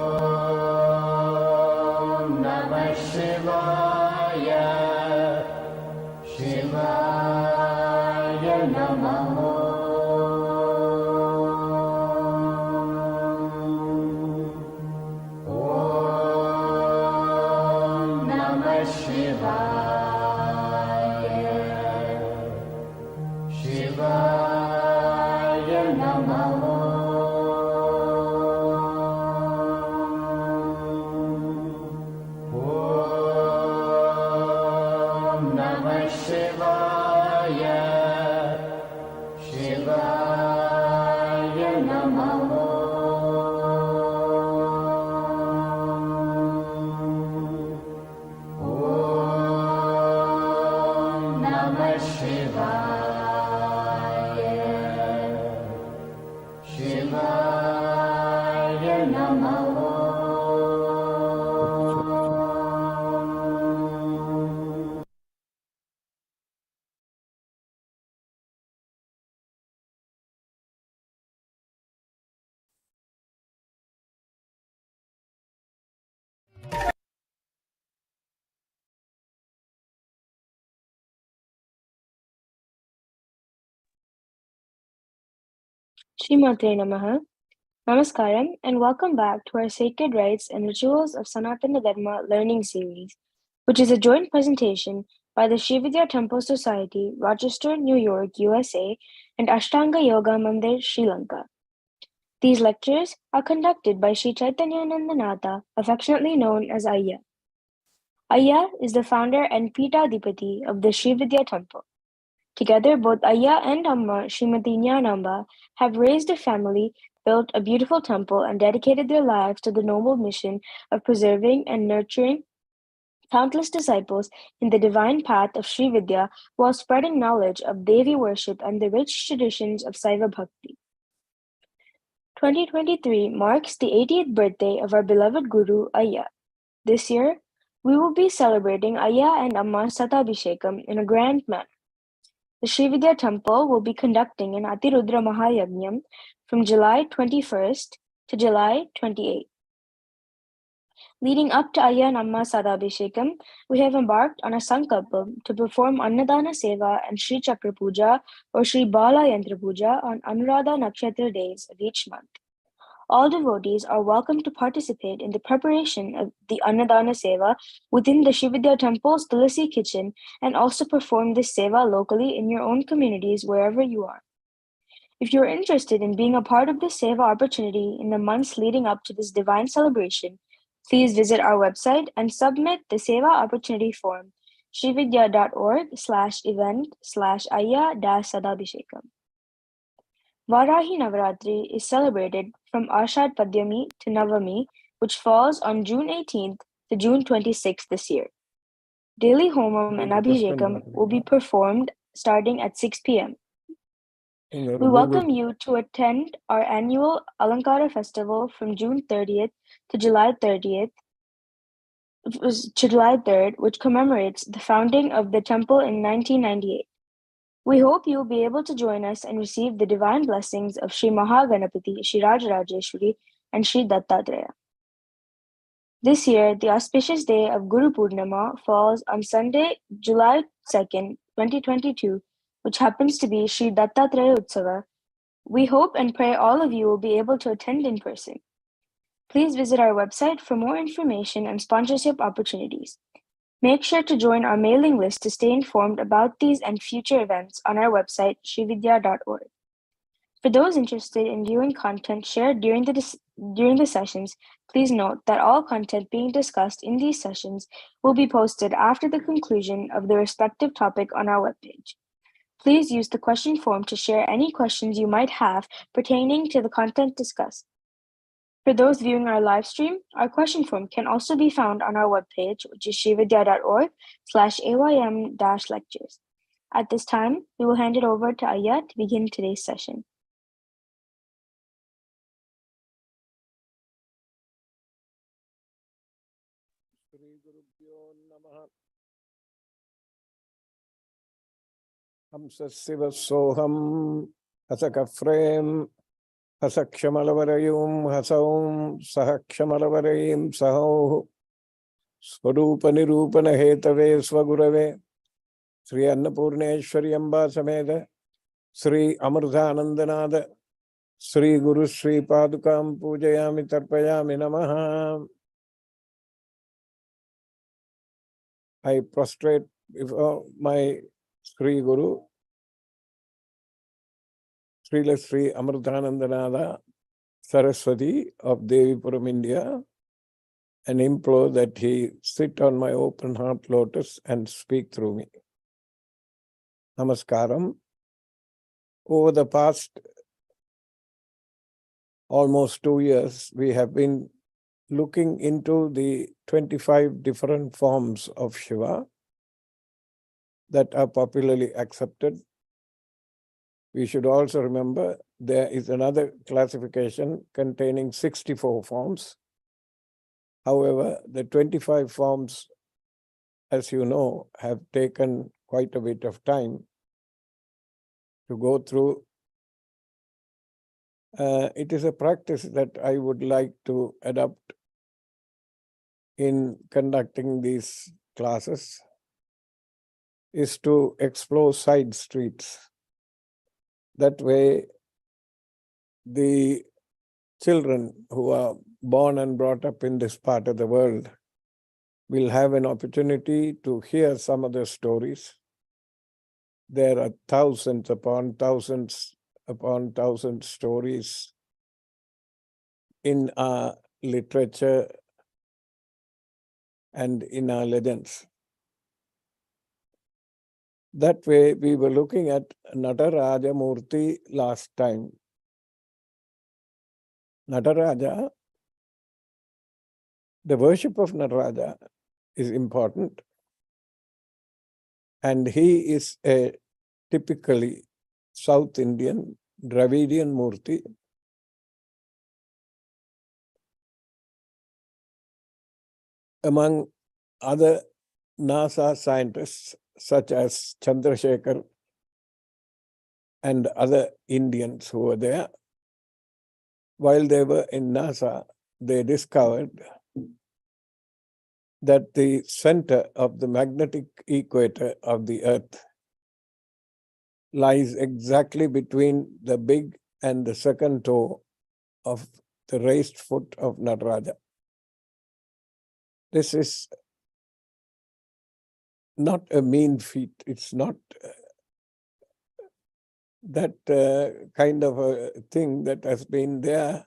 Om Namah Shivaya, Shivaya Namaha. Om Namah Shivaya, Shivaya Namaha. Srimate Namaha, Namaskaram, and welcome back to our Sacred Rites and Rituals of Sanatana Dharma learning series, which is a joint presentation by the Sri Vidya Temple Society, Rochester, New York, USA, and Ashtanga Yoga Mandir, Sri Lanka. These lectures are conducted by Sri Chaitanya Nandanatha, affectionately known as Ayya. Ayya is the founder and Peethadipati of the Sri Vidya Temple. Together, both Ayya and Amma, Srimati Nyanamba, have raised a family, built a beautiful temple, and dedicated their lives to the noble mission of preserving and nurturing countless disciples in the divine path of Sri Vidya while spreading knowledge of Devi worship and the rich traditions of Saiva Bhakti. 2023 marks the 80th birthday of our beloved Guru, Ayya. This year, we will be celebrating Ayya and Amma Satabhishekam in a grand manner. The Sri Vidya Temple will be conducting an Atirudra Mahayagnyam from July 21st to July 28th. Leading up to Ayya and Amma Sadabhishekam, we have embarked on a Sankalpam to perform Annadana Seva and Sri Chakra Puja or Sri Bala Yantra Puja on Anuradha Nakshatra days of each month. All devotees are welcome to participate in the preparation of the Annadana Seva within the Sri Vidya Temple's Tulasi kitchen and also perform this Seva locally in your own communities wherever you are. If you are interested in being a part of this Seva opportunity in the months leading up to this divine celebration, please visit our website and submit the Seva opportunity form, srividya.org/event/ayya-sadabhishekam. Varahi Navaratri is celebrated from Ashad Padyami to Navami, which falls on June 18th to June 26th this year. Daily Homam and Abhishekam will be performed starting at 6 p.m. We welcome you to attend our annual Alankara Festival from June 30th to July 30th, to July 3rd, which commemorates the founding of the temple in 1998. We hope you will be able to join us and receive the divine blessings of Sri Mahaganapati, Sri Rajarajeswari, and Sri Dattatreya. This year, the auspicious day of Guru Purnima falls on Sunday, July 2nd, 2022, which happens to be Sri Dattatreya Utsava. We hope and pray all of you will be able to attend in person. Please visit our website for more information and sponsorship opportunities. Make sure to join our mailing list to stay informed about these and future events on our website, srividya.org. For those interested in viewing content shared during the sessions, please note that all content being discussed in these sessions will be posted after the conclusion of the respective topic on our webpage. Please use the question form to share any questions you might have pertaining to the content discussed. For those viewing our live stream, our question form can also be found on our webpage, which is srividya.org/aym-lectures. At this time, we will hand it over to Ayya to begin today's session. Sri Gurubhyo Namaha. Hamsasiva Soham Asaka Frame Hasakshamalavarayyum hasaum sahakshamalavarayyim sahau Swarupanirupan hetave swagurave Sri Annapurneshwari Amba Sameda Sri Amruthanandanada Sri Guru Sri Padukam Pujayami Tarpayami Namaha. I prostrate before my Sri Guru, Srila Sri Amruthanandanada Saraswati of Devipuram, India, and implore that he sit on my open heart lotus and speak through me. Namaskaram. Over the past almost 2 years, we have been looking into the 25 different forms of Shiva that are popularly accepted. We should also remember there is another classification containing 64 forms. However, the 25 forms, as you know, have taken quite a bit of time to go through. It is a practice that I would like to adopt in conducting these classes, is to explore side streets. That way, the children who are born and brought up in this part of the world will have an opportunity to hear some of the stories. There are thousands upon thousands stories in our literature and in our legends. That way, we were looking at Nataraja Murti last time. Nataraja, the worship of Nataraja is important, and he is a typically South Indian Dravidian Murti. Among other NASA scientists such as Chandrasekhar and other Indians who were there, while they were in NASA, they discovered that the center of the magnetic equator of the Earth lies exactly between the big and the second toe of the raised foot of Nataraja. This is not a mean feat. It's not that kind of a thing that has been there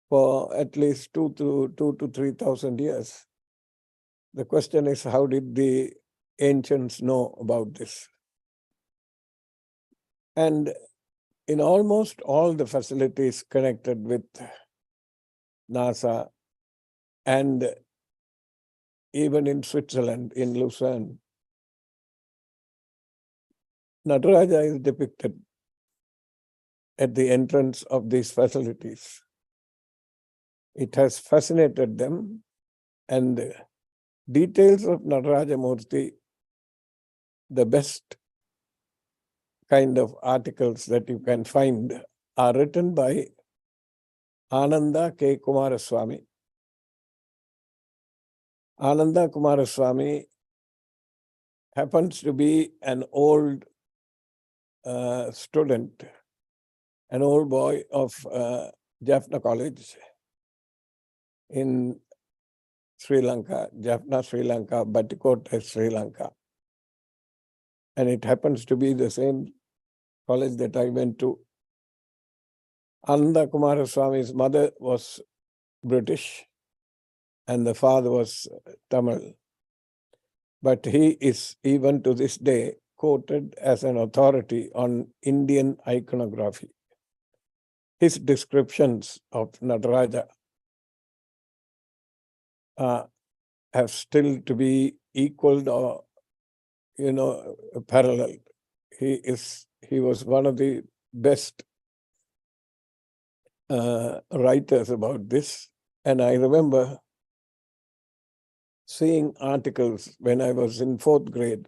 for at least 2,000 to 3,000 years. The question is, how did the ancients know about this? And in almost all the facilities connected with NASA, and even in Switzerland, in Lucerne, Nataraja is depicted at the entrance of these facilities. It has fascinated them, and details of Nataraja Murti, the best kind of articles that you can find, are written by Ananda K. Kumaraswamy. Ananda Kumaraswamy happens to be an old student, an old boy of Jaffna College in Sri Lanka, Jaffna, Sri Lanka, Battikota, Sri Lanka. And it happens to be the same college that I went to. Ananda Kumaraswamy's mother was British and the father was Tamil. But he is, even to this day, quoted as an authority on Indian iconography. His descriptions of Nataraja have still to be equaled or, paralleled. He was one of the best writers about this. And I remember seeing articles when I was in 4th grade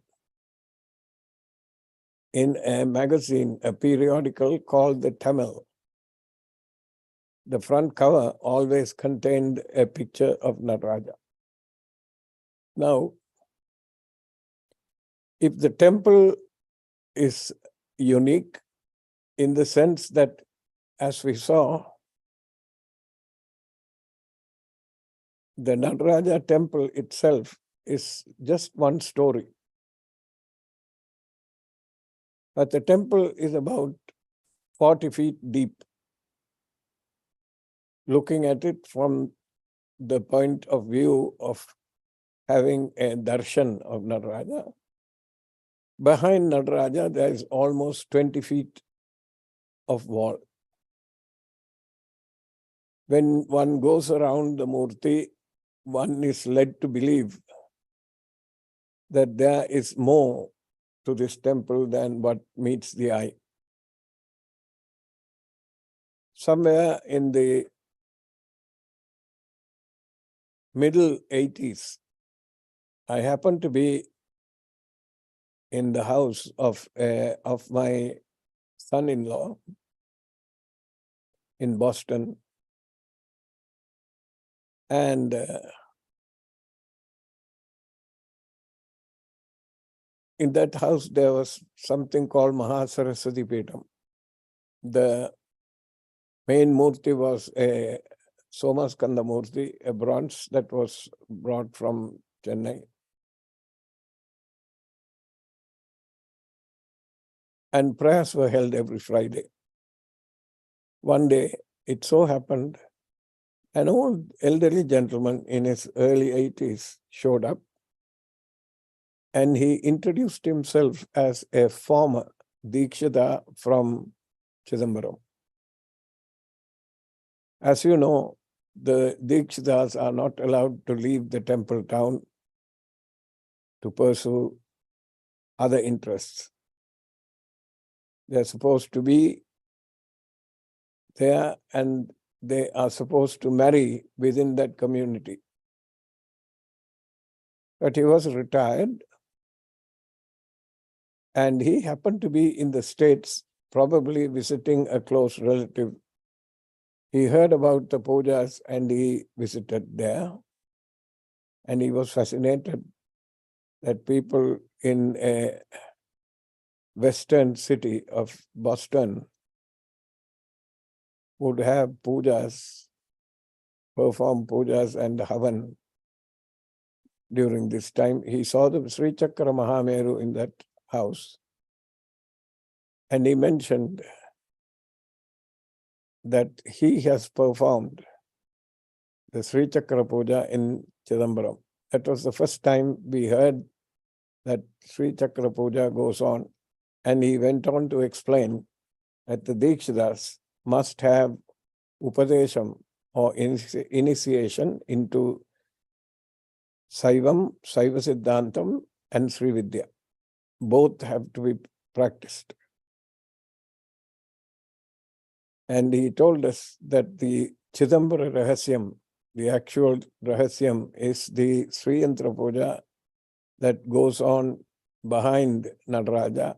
in a magazine, a periodical called the Tamil. the front cover always contained a picture of Nataraja. Now, if the temple is unique in the sense that, as we saw, the Nataraja temple itself is just one story. But the temple is about 40 feet deep. Looking at it from the point of view of having a darshan of Nataraja, behind Nataraja there is almost 20 feet of wall. When one goes around the Murti, one is led to believe that there is more to this temple than what meets the eye. Somewhere in the middle 80s, I happened to be in the house of my son-in-law in Boston, and in that house there was something called Mahasaraswati Peetham. The main Murti was a Somaskanda Murti, a bronze that was brought from Chennai. And prayers were held every Friday. One day, it so happened, an old elderly gentleman in his early 80s showed up, and he introduced himself as a former Dikshita from Chidambaram. As you know, the Dikshitas are not allowed to leave the temple town to pursue other interests. They're supposed to be there, and they are supposed to marry within that community. But he was retired, and he happened to be in the States, probably visiting a close relative. He heard about the pujas and he visited there, and he was fascinated that people in a western city of Boston would have pujas, perform pujas and havan during this time. He saw the Sri Chakra Mahameru in that house, and he mentioned that he has performed the Sri Chakra Puja in Chidambaram. That was the first time we heard that Sri Chakra Puja goes on, and he went on to explain that the Dikshitas must have Upadesham or initiation into Saivam, Saiva Siddhantam and Sri Vidya. Both have to be practiced. And he told us that the Chidambara Rahasyam, the actual Rahasyam, is the Sri Yantra Puja that goes on behind Nataraja.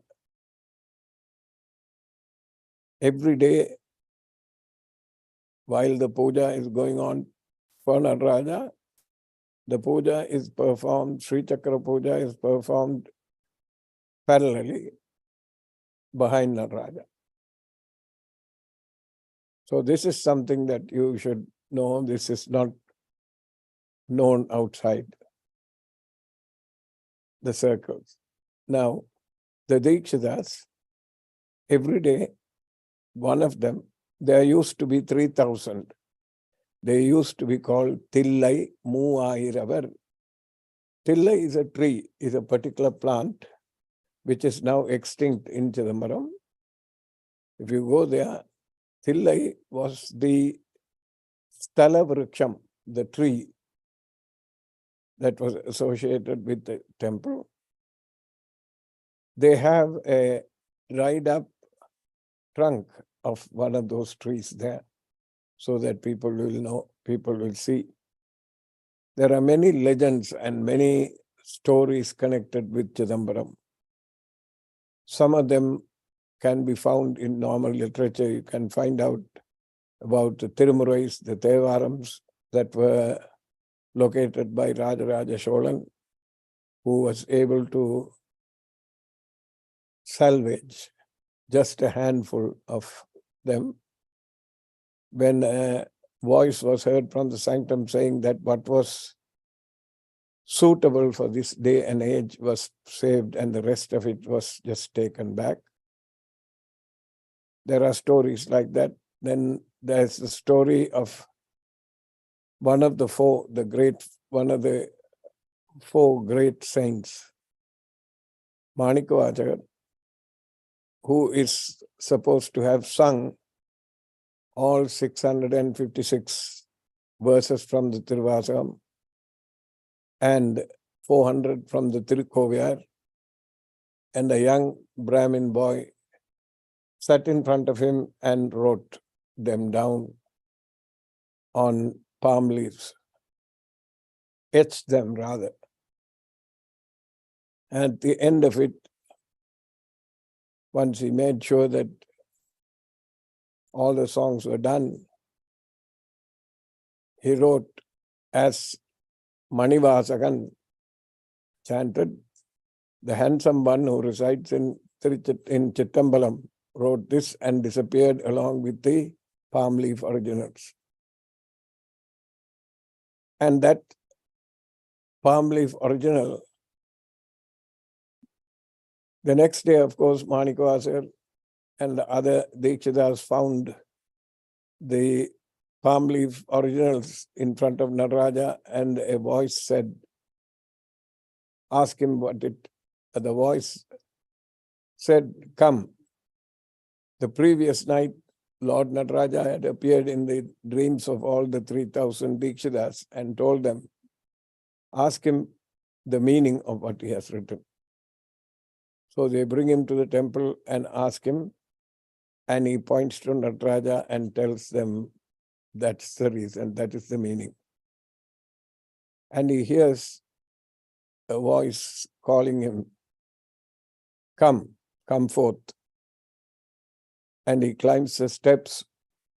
Every day, while the puja is going on for Nataraja, the puja is performed, Sri Chakra Puja is performed parallelly behind Nataraja. So this is something that you should know. This is not known outside the circles. Now, the Dikshitas, every day, one of them, there used to be 3,000. They used to be called Tillai Mooayiravar. Tillai is a tree, is a particular plant which is now extinct in Chidambaram. If you go there, Tillai was the Sthala Vriksham, the tree that was associated with the temple. They have a dried up trunk of one of those trees there, so that people will know, people will see. There are many legends and many stories connected with Chidambaram. Some of them can be found in normal literature. You can find out about the Tirumurais, the Thevarams that were located by Rajarajeswari, who was able to salvage just a handful of them. When a voice was heard from the sanctum saying that what was suitable for this day and age was saved and the rest of it was just taken back. There are stories like that. Then there's the story of one of the four great saints, Manikavachar, who is supposed to have sung all 656 verses from the Tiruvasakam and 400 from the Tirukoviyar, and a young Brahmin boy sat in front of him and wrote them down on palm leaves, etched them rather. At the end of it, once he made sure that all the songs were done, he wrote, as Manivasakan chanted, the handsome one who resides in Chittambalam wrote this and disappeared along with the palm leaf originals. And that palm leaf original, the next day, of course, Manikavachar and the other Dikshitas found the palm leaf originals in front of Nataraja, and a voice said, ask him what it, the voice said, come. The previous night, Lord Nataraja had appeared in the dreams of all the 3,000 Dikshitas and told them, ask him the meaning of what he has written. So they bring him to the temple and ask him, and he points to Nataraja and tells them that's the reason, that is the meaning. And he hears a voice calling him, come forth. And he climbs the steps,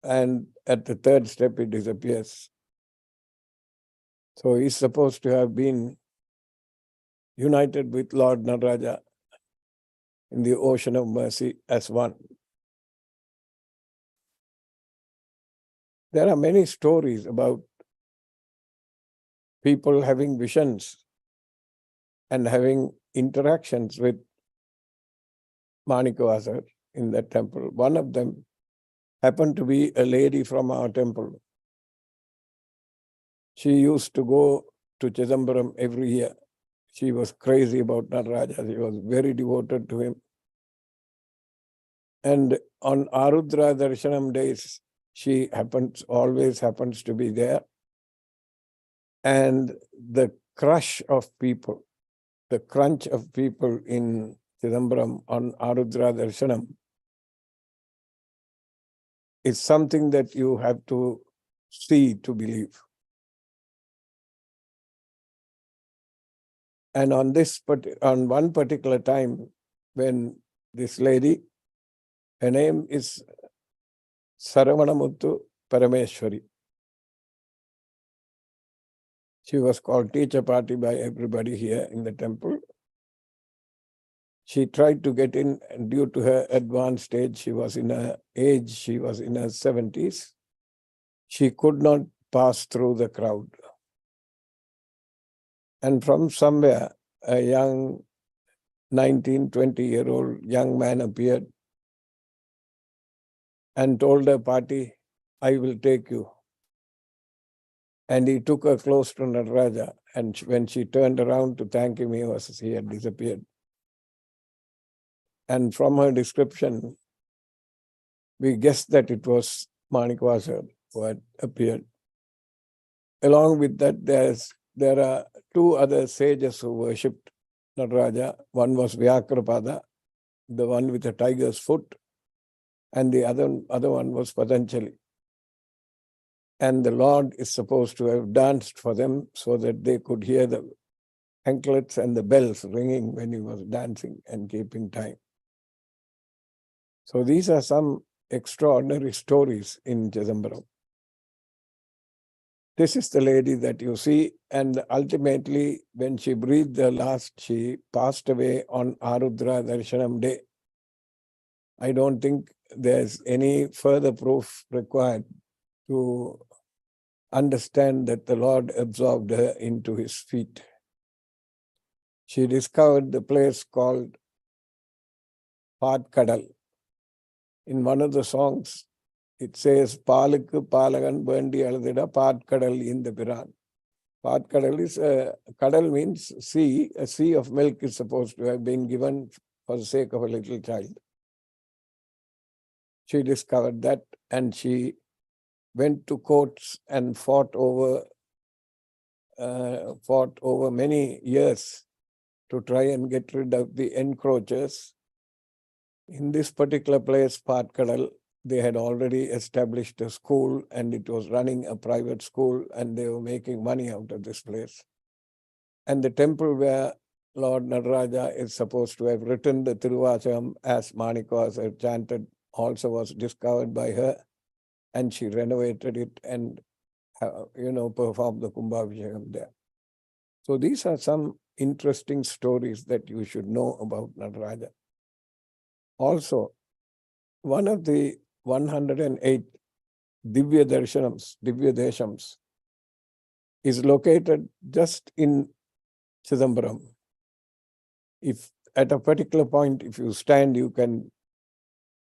and at the third step he disappears. So he's supposed to have been united with Lord Nataraja in the ocean of mercy as one. There are many stories about people having visions and having interactions with Manikavachar in that temple. One of them happened to be a lady from our temple. She used to go to Chidambaram every year. She was crazy about Nataraja. She was very devoted to him. And on Arudra Darshanam days, she always happens to be there. And the crunch of people in Chidambaram on Arudra Darshanam is something that you have to see to believe. And on one particular time, when this lady, her name is Saravanamuttu Parameshwari. She was called teacher party by everybody here in the temple. She tried to get in, and due to her advanced age, she was in her 70s. She could not pass through the crowd. And from somewhere, a young 19, 20-year-old young man appeared and told her party, I will take you. And he took her close to Nataraja, and when she turned around to thank him, he had disappeared. And from her description, we guessed that it was Manikavachar who had appeared. Along with that, there are two other sages who worshipped Nataraja. One was Vyakrapada, the one with a tiger's foot, and the other one was Patanjali. And the Lord is supposed to have danced for them so that they could hear the anklets and the bells ringing when he was dancing and keeping time. So these are some extraordinary stories in Chidambaram. This is the lady that you see, and ultimately, when she breathed the last, she passed away on Arudra Darshanam day. I don't think there's any further proof required to understand that the Lord absorbed her into his feet. She discovered the place called Patkadal. In one of the songs, it says, Palukku Palagan Bendi Aladida Patkadal in the Piran. Patkadal is Kadal means sea. A sea of milk is supposed to have been given for the sake of a little child. She discovered that, and she went to courts and fought over many years to try and get rid of the encroachers. In this particular place, Patkadal, they had already established a school, and it was running a private school, and they were making money out of this place. And the temple where Lord Nataraja is supposed to have written the Tiruvacham, as Manikas had chanted, also was discovered by her, and she renovated it and performed the Kumbhabhishekam there. So these are some interesting stories that you should know about Nataraja. Also, one of the 108 Divya Deshams, is located just in Chidambaram. If at a particular point, if you stand, you can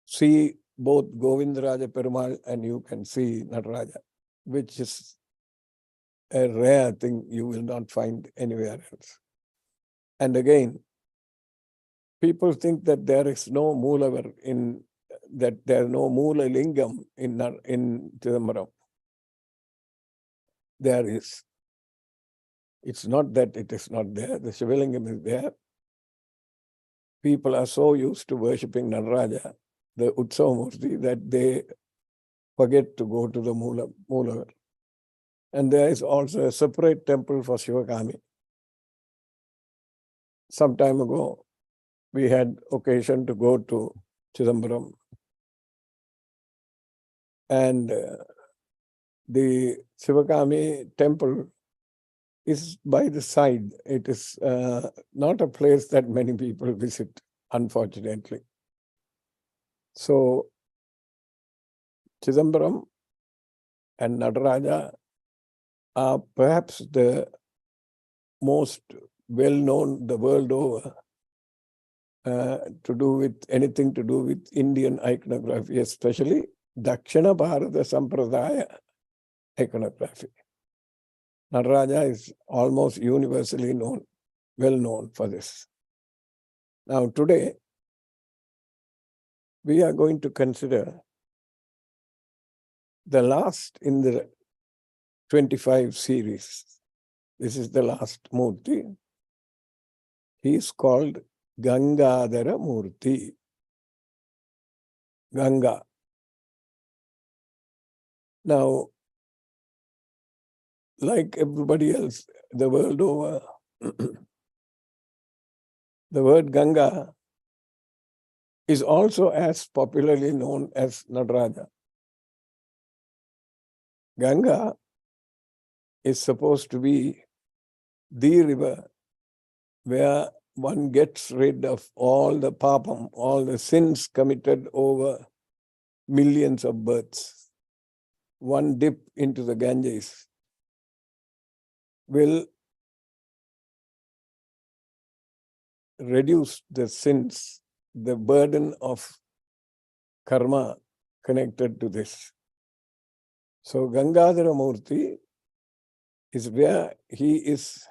see both Govindaraja Perumal and you can see Nataraja, which is a rare thing you will not find anywhere else. And again, people think that there is no Moolavar that there is no Moola Lingam in Chidambaram. There is. It's not that it is not there. The Shivalingam is there. People are so used to worshipping Nataraja, the Utsava Murti, that they forget to go to the Moolavar. And there is also a separate temple for Shivakami. Some time ago, we had occasion to go to Chidambaram. And the Shivakami temple is by the side. It is not a place that many people visit, unfortunately. So, Chidambaram and Nataraja are perhaps the most well-known the world over anything to do with Indian iconography, especially Dakshina Bharata Sampradaya iconography. Nataraja is almost universally well known for this. Now today, we are going to consider the last in the 25 series. This is the last Murti. He is called Gangadhara Murti. Ganga. Now, like everybody else, the world over, the word Ganga is also as popularly known as Nataraja. Ganga is supposed to be the river where one gets rid of all the papam, all the sins committed over millions of births. One dip into the Ganges will reduce the sins, the burden of karma connected to this. So Gangadhara Murti is where he is.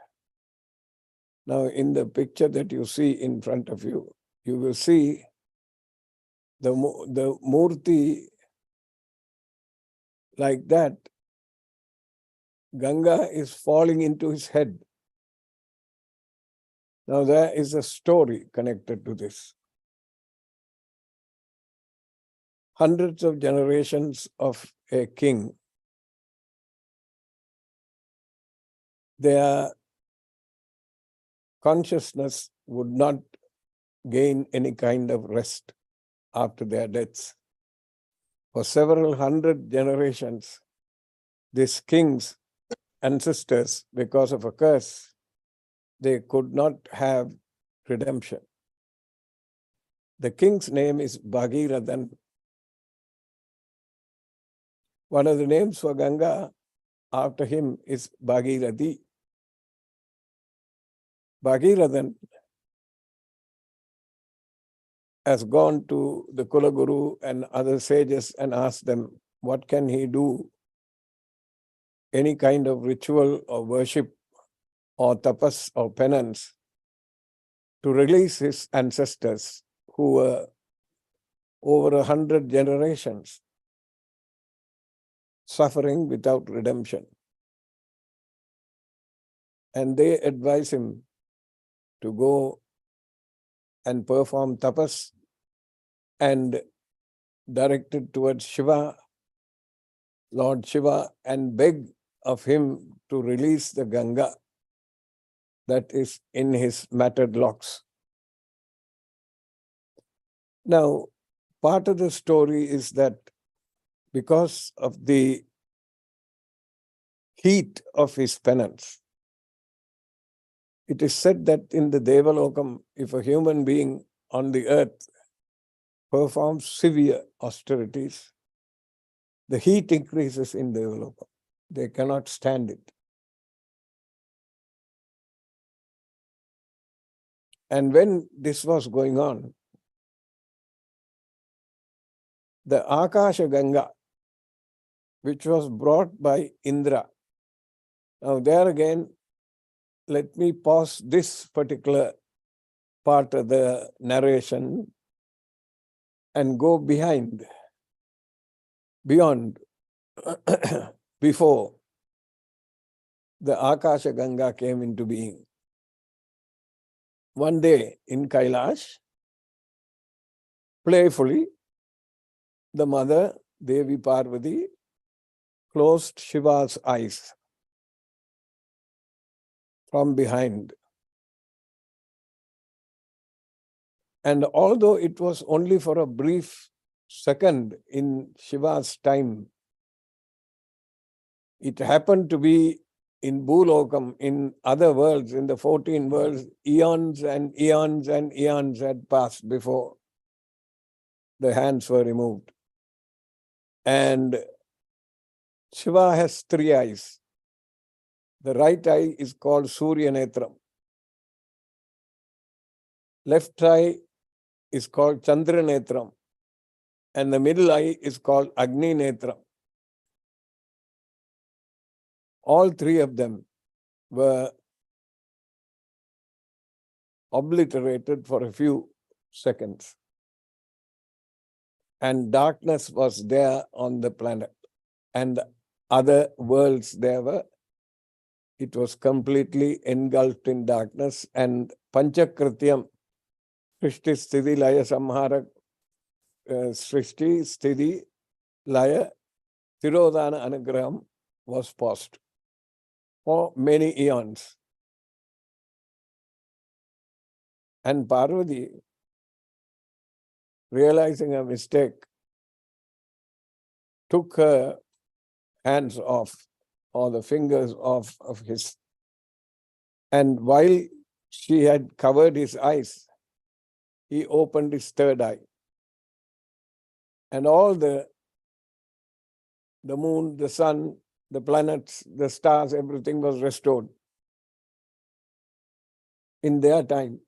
Now in the picture that you see in front of you, you will see the Murti like that. Ganga is falling into his head. Now there is a story connected to this. Hundreds of generations of a king, their consciousness would not gain any kind of rest after their deaths. For several hundred generations, these kings' ancestors, because of a curse, they could not have redemption. The king's name is Bhagirathan. One of the names for Ganga after him is Bhagirathi. Bhagirathan has gone to the Kulaguru and other sages and asked them, what can he do? Any kind of ritual or worship or tapas or penance to release his ancestors who were over 100 generations suffering without redemption. And they advise him to go and perform tapas and direct it towards Shiva, Lord Shiva, and beg of him to release the Ganga that is in his matted locks. Now, part of the story is that because of the heat of his penance, it is said that in the Devalokam, if a human being on the earth performs severe austerities, the heat increases in Devalokam. They cannot stand it. And when this was going on, the Akasha Ganga, which was brought by Indra. Now there again, let me pause this particular part of the narration and go beyond, before the Akasha Ganga came into being. One day in Kailash, playfully, the mother, Devi Parvati, closed Shiva's eyes from behind. And although it was only for a brief second in Shiva's time, it happened to be in Bhulokam, in other worlds, in the 14 worlds, eons and eons and eons had passed before the hands were removed. And Shiva has 3 eyes. The right eye is called Surya Netram. Left eye is called Chandra Netram. And the middle eye is called Agni Netram. All 3 of them were obliterated for a few seconds. And darkness was there on the planet. And other worlds there were. It was completely engulfed in darkness. And Panchakrityam, Srishti, Sthiti, Laya, Samhara, Srishti, Sthiti, Laya, Tirodhana, Anugraham was paused for many eons. And Parvati, realizing a mistake, took her hands off, or the fingers off of his. And while she had covered his eyes, he opened his 3rd eye. And all the moon, the sun, the planets, the stars, everything was restored in their time.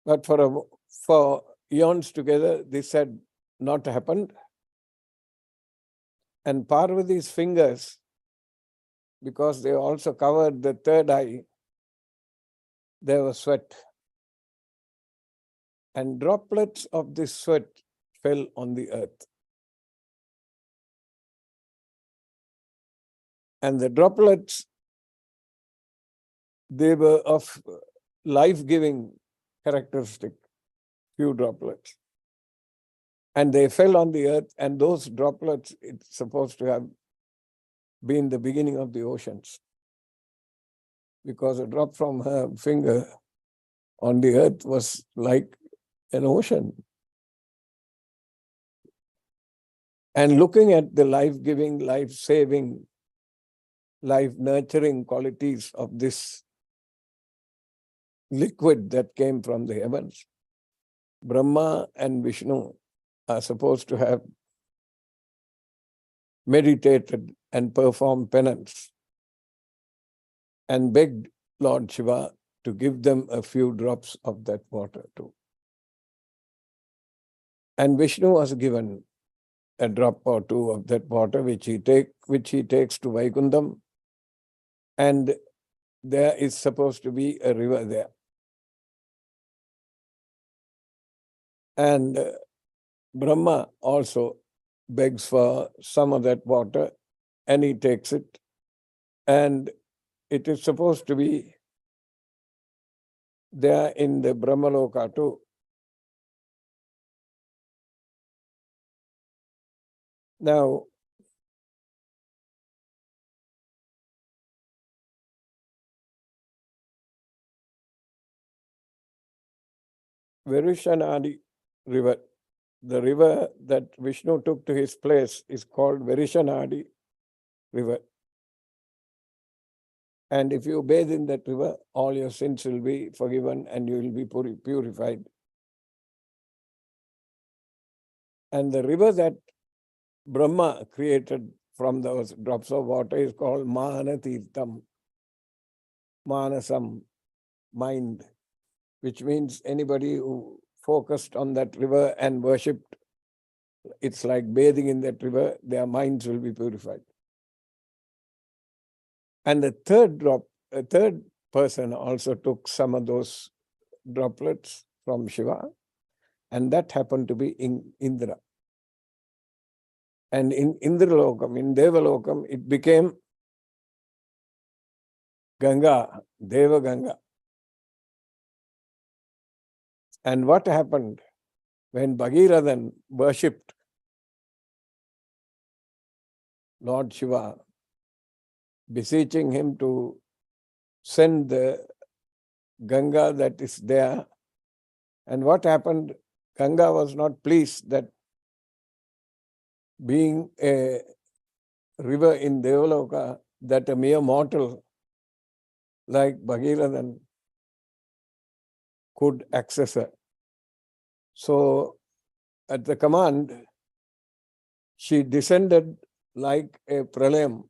But for eons together, this had not happened. And Parvati's fingers, because they also covered the 3rd eye, there was sweat. And droplets of this sweat fell on the earth. And the droplets, they were of life-giving characteristic, few droplets. And they fell on the earth, and those droplets, it's supposed to have been the beginning of the oceans. Because a drop from her finger on the earth was like an ocean. And looking at the life-giving, life-saving, life-nurturing qualities of this liquid that came from the heavens, Brahma and Vishnu are supposed to have meditated and performed penance and begged Lord Shiva to give them a few drops of that water too. And Vishnu was given a drop or two of that water, which he takes to Vaikundam, and there is supposed to be a river there. And Brahma also begs for some of that water, and he takes it, and it is supposed to be there in the Brahmaloka too. Now, Varishanadi river, the river that Vishnu took to his place, is called Varishanadi river. And if you bathe in that river, all your sins will be forgiven and you will be purified. And the river that Brahma created from those drops of water is called Manatirtham, Manasam, mind, which means anybody who focused on that river and worshipped, it's like bathing in that river, their minds will be purified. And the third person also took some of those droplets from Shiva, and that happened to be in Indra. And in Indralokam, in Devalokam, it became Ganga, Deva Ganga. And what happened when Bhagirathan worshipped Lord Shiva, beseeching him to send the Ganga that is there? And what happened? Ganga was not pleased that being a river in Devaloka, that a mere mortal like Bhagirathan could access her. So at the command, she descended like a pralayam,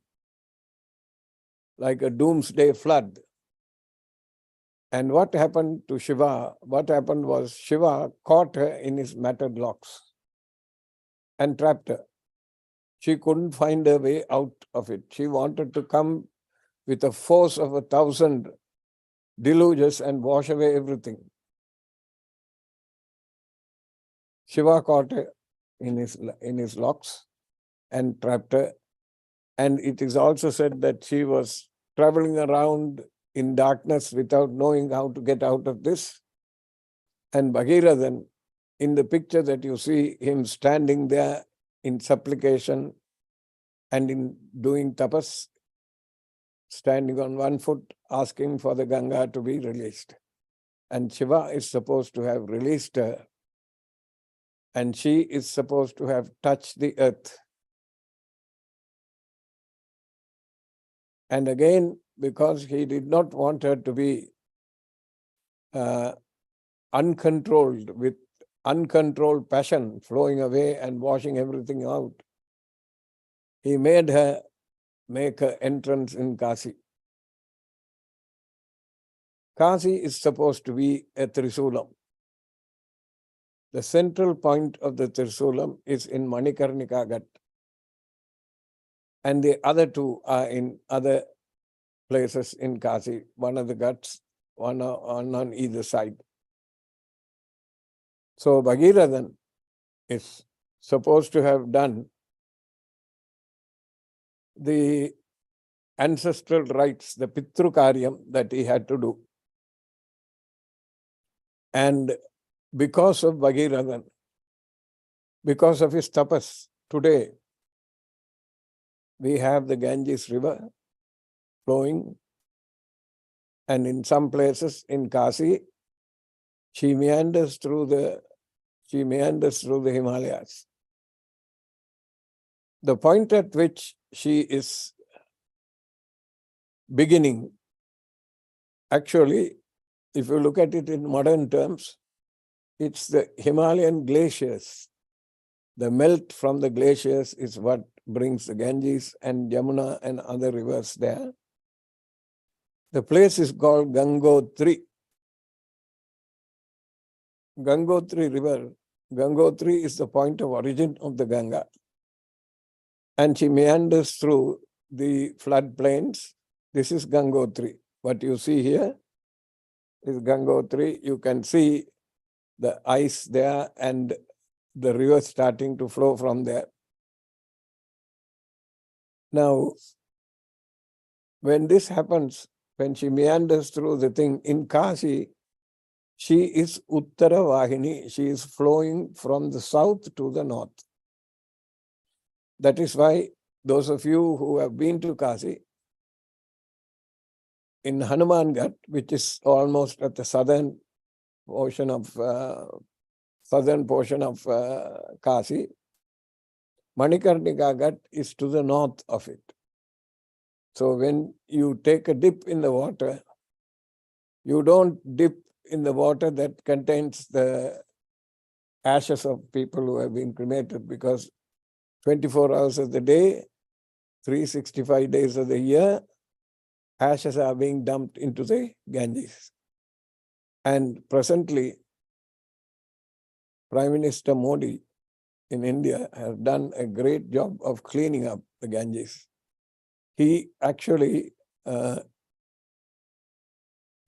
like a doomsday flood. And what happened to Shiva? What happened was Shiva caught her in his matted locks and trapped her. She couldn't find her way out of it. She wanted to come with a force of 1,000 deluges and wash away everything. Shiva caught her in his locks and trapped her. And it is also said that she was traveling around in darkness without knowing how to get out of this. And Bhagirathan, in the picture that you see him standing there in supplication and in doing tapas, standing on one foot, asking for the Ganga to be released. And Shiva is supposed to have released her, and she is supposed to have touched the earth. And again, because he did not want her to be uncontrolled, with uncontrolled passion flowing away and washing everything out, he made her make her entrance in Kasi. Kasi is supposed to be a Trisulam. The central point of the Trisulam is in Manikarnika Ghat. And the other two are in other places in Kasi, one of the Ghats, one on either side. So Bhagirathan is supposed to have done the ancestral rites, the Pitru Karyam that he had to do. And because of Bhagirathan, because of his tapas, today we have the Ganges river flowing, and in some places in Kasi, she meanders through the Himalayas. the point at which she is beginning, actually, if you look at it in modern terms, it's the Himalayan glaciers. The melt from the glaciers is what brings the Ganges and Yamuna and other rivers there. The place is called Gangotri. Gangotri river. Gangotri is the point of origin of the Ganga. And she meanders through the floodplains. This is Gangotri. What you see here is Gangotri. You can see the ice there and the river starting to flow from there. Now, when this happens, when she meanders through the thing in Kashi, she is Uttara Vahini. She is flowing from the south to the north. That is why those of you who have been to Kashi, in Hanuman Ghat, which is almost at the southern portion of Kashi, Manikarnika Ghat is to the north of it. So when you take a dip in the water, you don't dip in the water that contains the ashes of people who have been cremated, because 24 hours of the day, 365 days of the year, ashes are being dumped into the Ganges. And presently, Prime Minister Modi in India has done a great job of cleaning up the Ganges. He actually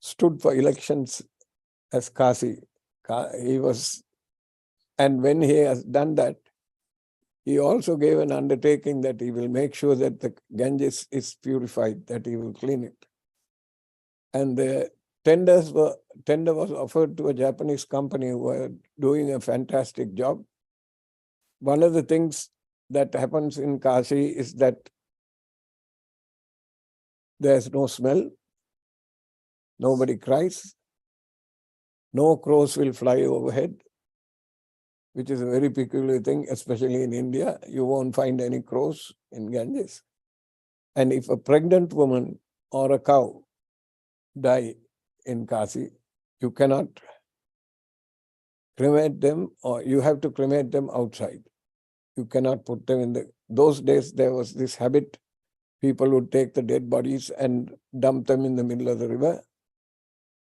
stood for elections as Kasi. And when he has done that, he also gave an undertaking that he will make sure that the Ganges is purified, that he will clean it. And the tender was offered to a Japanese company who were doing a fantastic job. One of the things that happens in Kashi is that there's no smell, nobody cries, no crows will fly overhead, which is a very peculiar thing, especially in India. You won't find any crows in Ganges. And if a pregnant woman or a cow die in Kashi, you cannot cremate them, or you have to cremate them outside. You cannot put them in those days there was this habit, people would take the dead bodies and dump them in the middle of the river,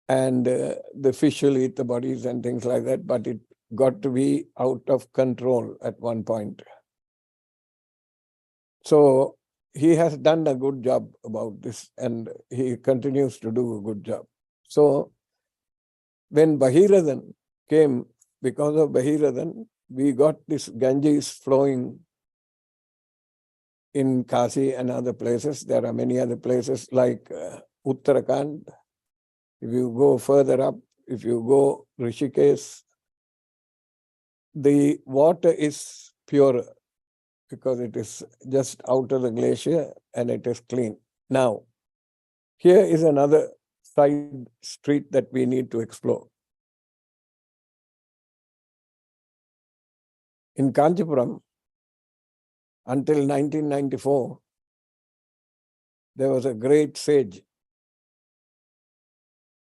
and the fish will eat the bodies and things like that, but it got to be out of control at one point. So he has done a good job about this, and he continues to do a good job. So when Bhagirathan came, because of Bhagirathan, we got this Ganges flowing in Kashi and other places. There are many other places like Uttarakhand. If you go further up, if you go Rishikesh, the water is purer because it is just out of the glacier and it is clean. Now, here is another side street that we need to explore. In Kanchipuram, until 1994, there was a great sage.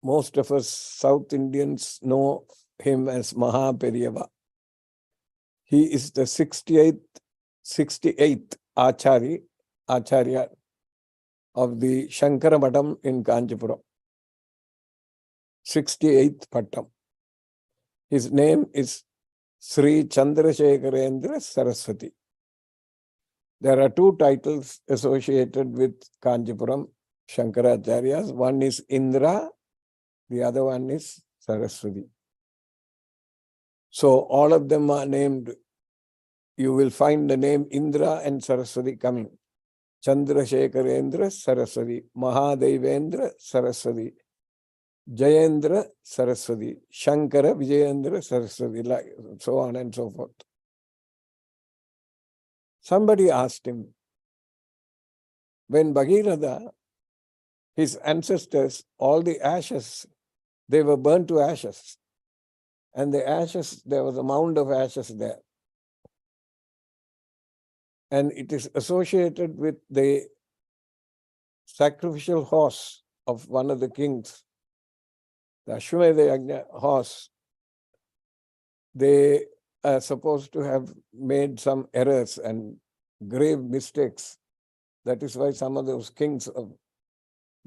Most of us South Indians know him as Maha Periyava. He is the 68th Acharya of the Shankara Matam in Kanchipuram. 68th Pattam. His name is Sri Chandrasekharendra Saraswati. There are two titles associated with Kanchipuram Shankaracharyas. One is Indra, the other one is Saraswati. So all of them are named. You will find the name Indra and Saraswati coming. Chandrasekharendra Saraswati, Mahadevendra Saraswati, Jayendra Saraswati, Shankara Vijayendra Saraswati, like so on and so forth. Somebody asked him, when Bhagiratha, his ancestors, all the ashes, they were burnt to ashes. And the ashes, there was a mound of ashes there. and it is associated with the sacrificial horse of one of the kings, the Ashwamedha Yajna horse. They are supposed to have made some errors and grave mistakes. That is why some of those kings of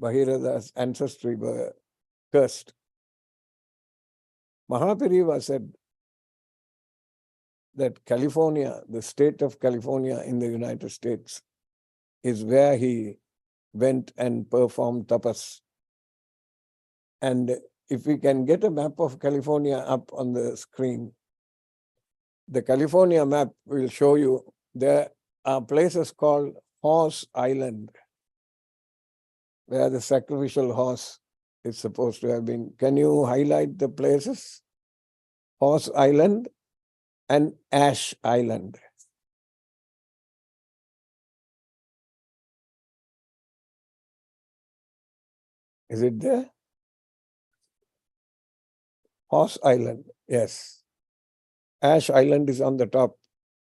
Bhagiratha's ancestry were cursed. Mahapariva said that California, the state of California in the United States, is where he went and performed tapas. And if we can get a map of California up on the screen, the California map will show you there are places called Horse Island, where the sacrificial horse is supposed to have been. Can you highlight the places? Horse Island and Ash Island. Is it there? Horse Island, yes. Ash Island is on the top.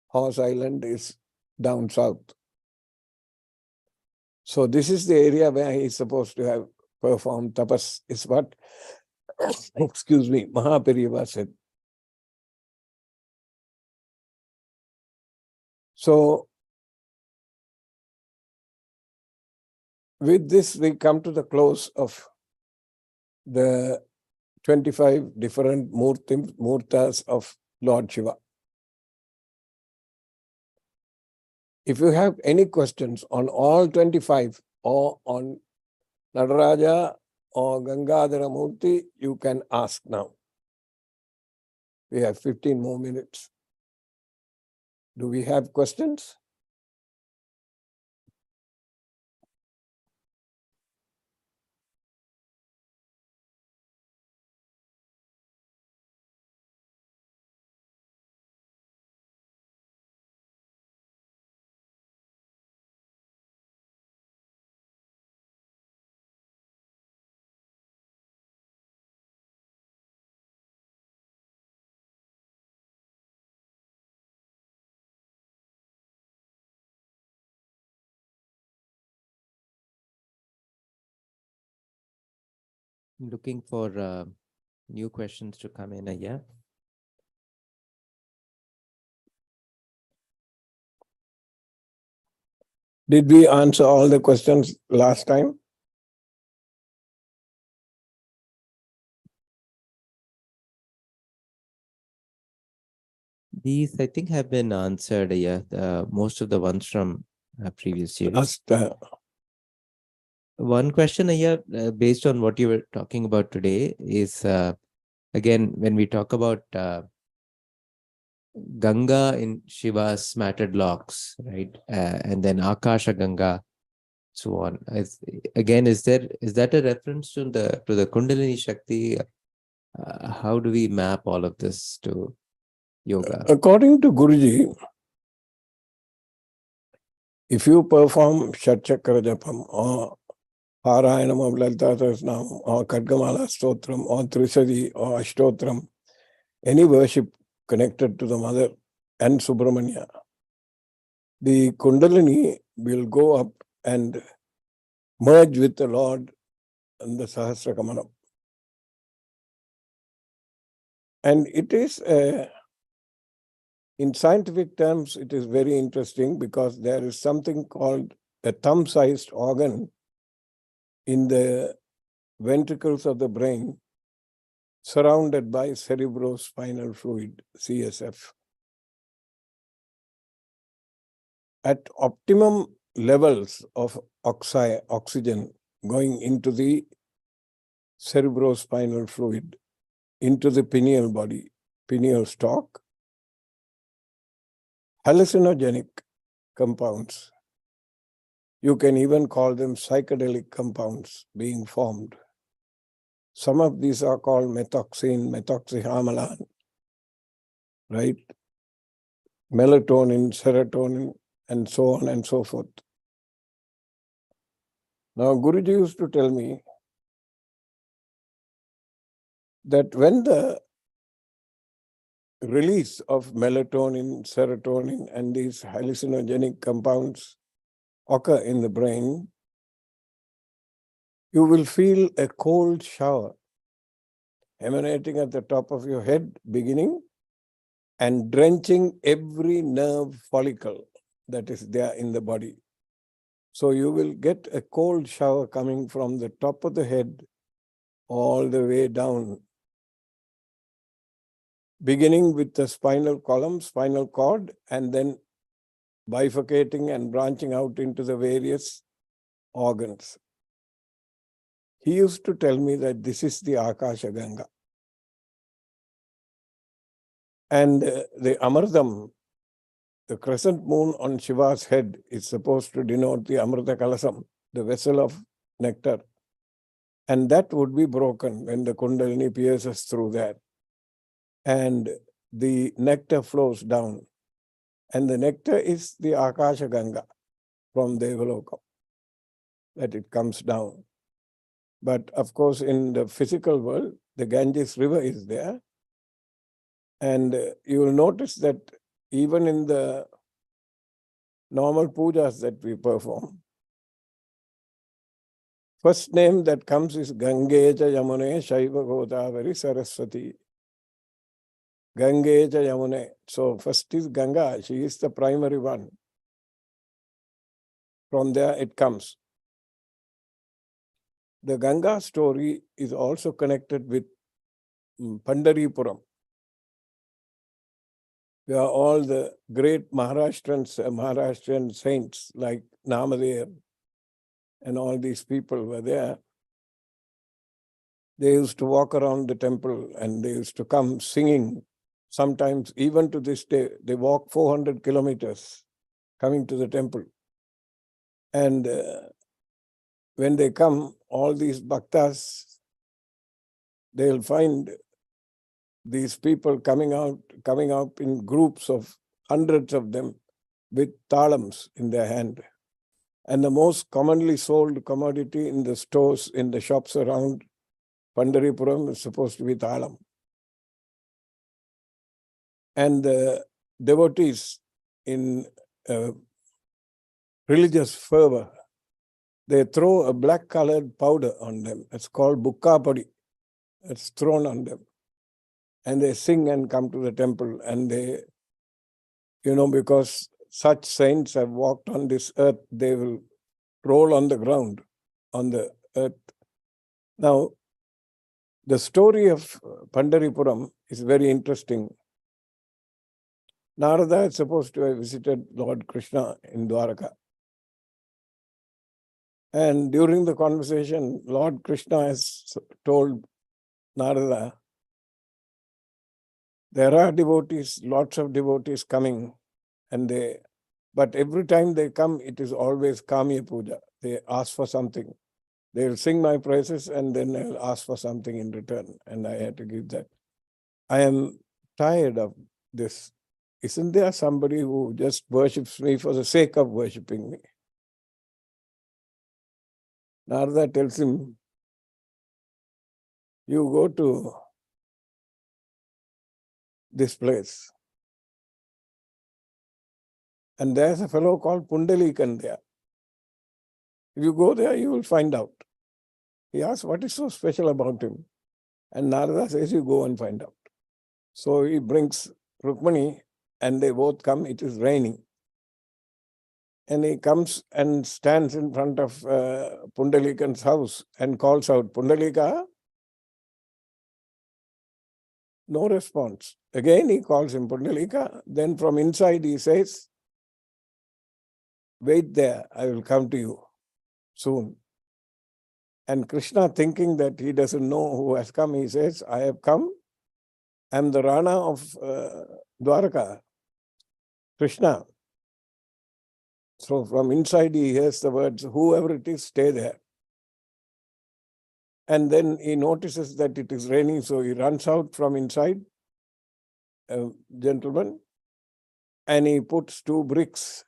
Horse Island is down south. So this is the area where he is supposed to have performed tapas, is what, excuse me, Mahapariva said. So with this, we come to the close of the 25 different murtas of Lord Shiva. If you have any questions on all 25 or on Nataraja or Gangadhara Murti, you can ask now. We have 15 more minutes. Do we have questions? Looking for new questions to come in, yeah. Did we answer all the questions last time? These, I think, have been answered, yeah. Most of the ones from previous series. One question, based on what you were talking about today, is again, when we talk about Ganga in Shiva's matted locks, right? And then Akasha Ganga, so on. Is that a reference to the Kundalini Shakti? How do we map all of this to yoga? According to Guruji, if you perform Shatchakra Japam or Parayanam of Lalita Sahasranam or Khadgamala Stotram or Trisadi or Ashtotram, any worship connected to the Mother and Subramanya, the Kundalini will go up and merge with the Lord and the Sahasra Kamanam. And it is, in scientific terms, it is very interesting because there is something called a thumb-sized organ in the ventricles of the brain surrounded by cerebrospinal fluid, CSF. At optimum levels of oxygen going into the cerebrospinal fluid, into the pineal body, pineal stalk, hallucinogenic compounds, you can even call them psychedelic compounds being formed. Some of these are called methoxine, methoxyhamalan, right? Melatonin, serotonin, and so on and so forth. Now, Guruji used to tell me that when the release of melatonin, serotonin, and these hallucinogenic compounds occur in the brain, you will feel a cold shower emanating at the top of your head, beginning and drenching every nerve follicle that is there in the body. So you will get a cold shower coming from the top of the head all the way down, beginning with the spinal column, spinal cord, and then bifurcating and branching out into the various organs. He used to tell me that this is the Akasha Ganga. And the Amardam, the crescent moon on Shiva's head, is supposed to denote the Amrita Kalasam, the vessel of nectar. And that would be broken when the Kundalini pierces through that. And the nectar flows down. And the nectar is the Akasha Ganga from Devalokam, that it comes down. But of course, in the physical world, the Ganges River is there. And you will notice that even in the normal pujas that we perform, first name that comes is Gangeja Yamune Shaiva Godavari Saraswati. Gangeja Yamune. So first is Ganga. She is the primary one. From there it comes. The Ganga story is also connected with Pandaripuram, where all the great Maharashtrian saints like Namadev and all these people were there. They used to walk around the temple and they used to come singing. Sometimes, even to this day, they walk 400 kilometers coming to the temple. And when they come, all these bhaktas, they'll find these people coming up in groups of hundreds of them with talams in their hand. And the most commonly sold commodity in the stores, in the shops around Pandaripuram is supposed to be talam. And the devotees in religious fervor, they throw a black-colored powder on them. It's called bukka padi. It's thrown on them. And they sing and come to the temple. And they, because such saints have walked on this earth, they will roll on the ground, on the earth. Now, the story of Pandaripuram is very interesting. Narada is supposed to have visited Lord Krishna in Dwaraka. And during the conversation, Lord Krishna has told Narada, there are devotees, lots of devotees coming, but every time they come, it is always Kamya Puja. They ask for something. They'll sing my praises and then they'll ask for something in return. And I had to give that. I am tired of this. Isn't there somebody who just worships me for the sake of worshipping me? Narada tells him, you go to this place. And there's a fellow called Pundalikan there. If you go there, you will find out. He asks, what is so special about him? And Narada says, you go and find out. So he brings Rukmani and they both come. It is raining. And he comes and stands in front of Pundalikan's house and calls out, Pundalika? No response. Again he calls him, Pundalika. Then from inside he says, wait there, I will come to you soon. And Krishna, thinking that he doesn't know who has come, he says, I have come. I am the Rana of Dwaraka, Krishna. So from inside he hears the words, whoever it is, stay there. And then he notices that it is raining, so he runs out from inside, a gentleman, and he puts 2 bricks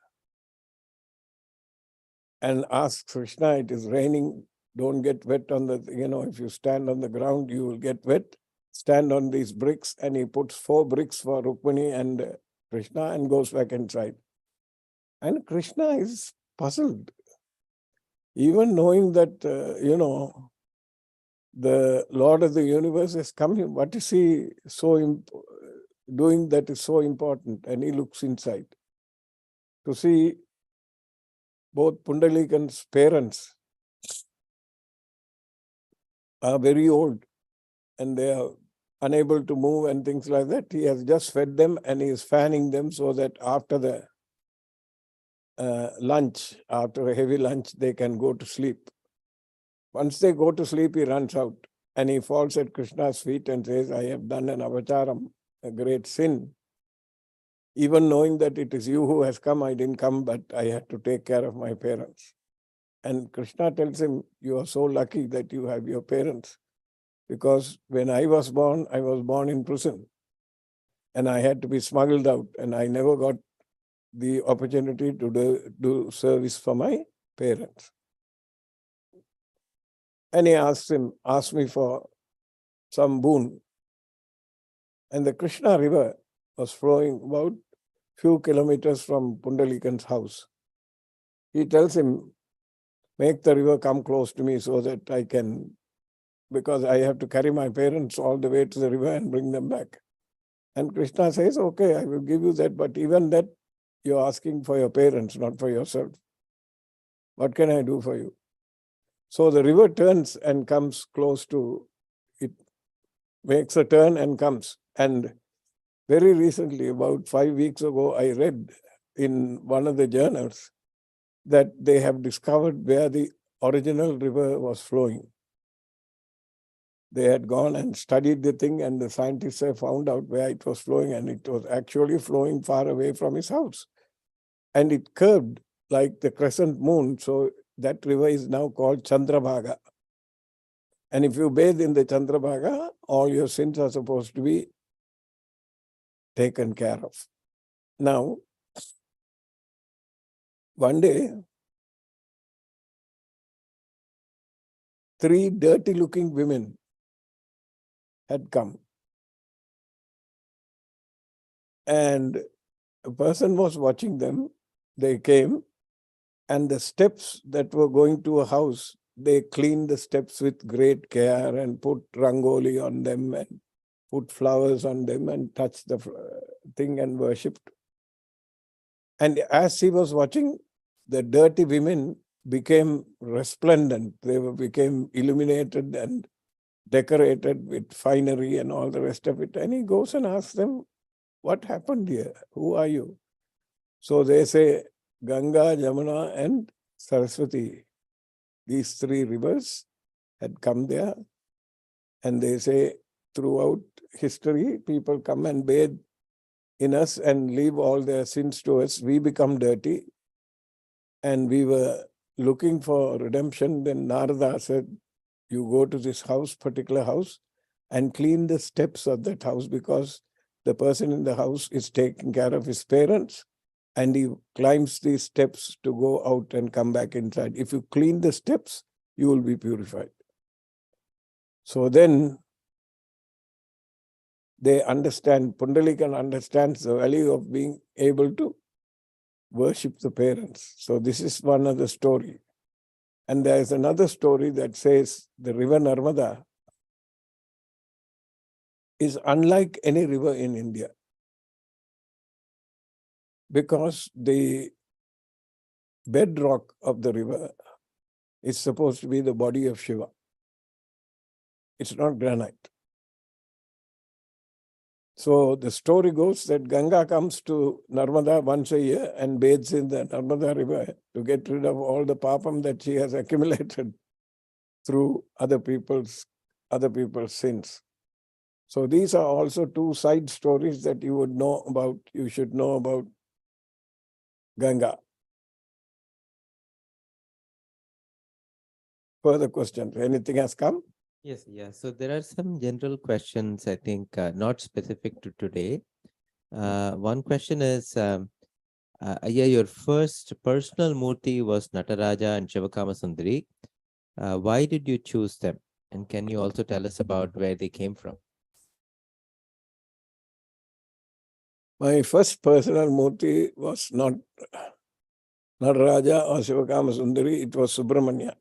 and asks Krishna, it is raining, don't get wet on the, if you stand on the ground, you will get wet. stand on these bricks, and he puts 4 bricks for Rukmini and Krishna and goes back inside. And Krishna is puzzled, even knowing that, the Lord of the universe has come here. What is he doing that is so important? And he looks inside to see both Pundalikan's parents are very old and they are unable to move and things like that. He has just fed them and he is fanning them so that after the lunch, after a heavy lunch, they can go to sleep. Once they go to sleep, he runs out and he falls at Krishna's feet and says, I have done an avacharam, a great sin. Even knowing that it is you who has come, I didn't come, but I had to take care of my parents. And Krishna tells him, you are so lucky that you have your parents. Because when I was born in prison. And I had to be smuggled out. And I never got the opportunity to do service for my parents. And he asked me for some boon. And the Krishna river was flowing about few kilometers from Pundalikan's house. He tells him, make the river come close to me so that I can, because I have to carry my parents all the way to the river and bring them back. And Krishna says, okay, I will give you that, but even that you're asking for your parents, not for yourself. What can I do for you? So the river turns and comes close to, it makes a turn and comes. And very recently, about 5 weeks ago, I read in one of the journals that they have discovered where the original river was flowing. They had gone and studied the thing, and the scientists have found out where it was flowing, and it was actually flowing far away from his house. And it curved like the crescent moon, so that river is now called Chandrabhaga. And if you bathe in the Chandrabhaga, all your sins are supposed to be taken care of. Now, one day, 3 dirty-looking women had come. And a person was watching them. They came, and the steps that were going to a house, they cleaned the steps with great care and put rangoli on them and put flowers on them and touched the thing and worshipped. And as he was watching, the dirty women became resplendent. They became illuminated and decorated with finery and all the rest of it. And he goes and asks them, what happened here? Who are you? So they say, Ganga, Jamuna and Saraswati. These 3 rivers had come there. And they say, throughout history, people come and bathe in us and leave all their sins to us. We become dirty. And we were looking for redemption. Then Narada said, you go to this house, particular house, and clean the steps of that house, because the person in the house is taking care of his parents, and he climbs these steps to go out and come back inside. If you clean the steps, you will be purified. So then they understand, Pundalikan understands the value of being able to worship the parents. So this is one of the story. And there is another story that says the river Narmada is unlike any river in India, because the bedrock of the river is supposed to be the body of Shiva. It's not granite. So the story goes that Ganga comes to Narmada once a year and bathes in the Narmada river to get rid of all the papam that she has accumulated through other people's sins. So these are also 2 side stories that you would know about, you should know about Ganga. Further questions? Anything has come? Yes, yeah. So there are some general questions, I think, not specific to today. One question is, your first personal Murti was Nataraja and Shivakama Sundari. Why did you choose them? And can you also tell us about where they came from? My first personal Murti was not Nataraja or Sivakama Sundari, it was Subramanya.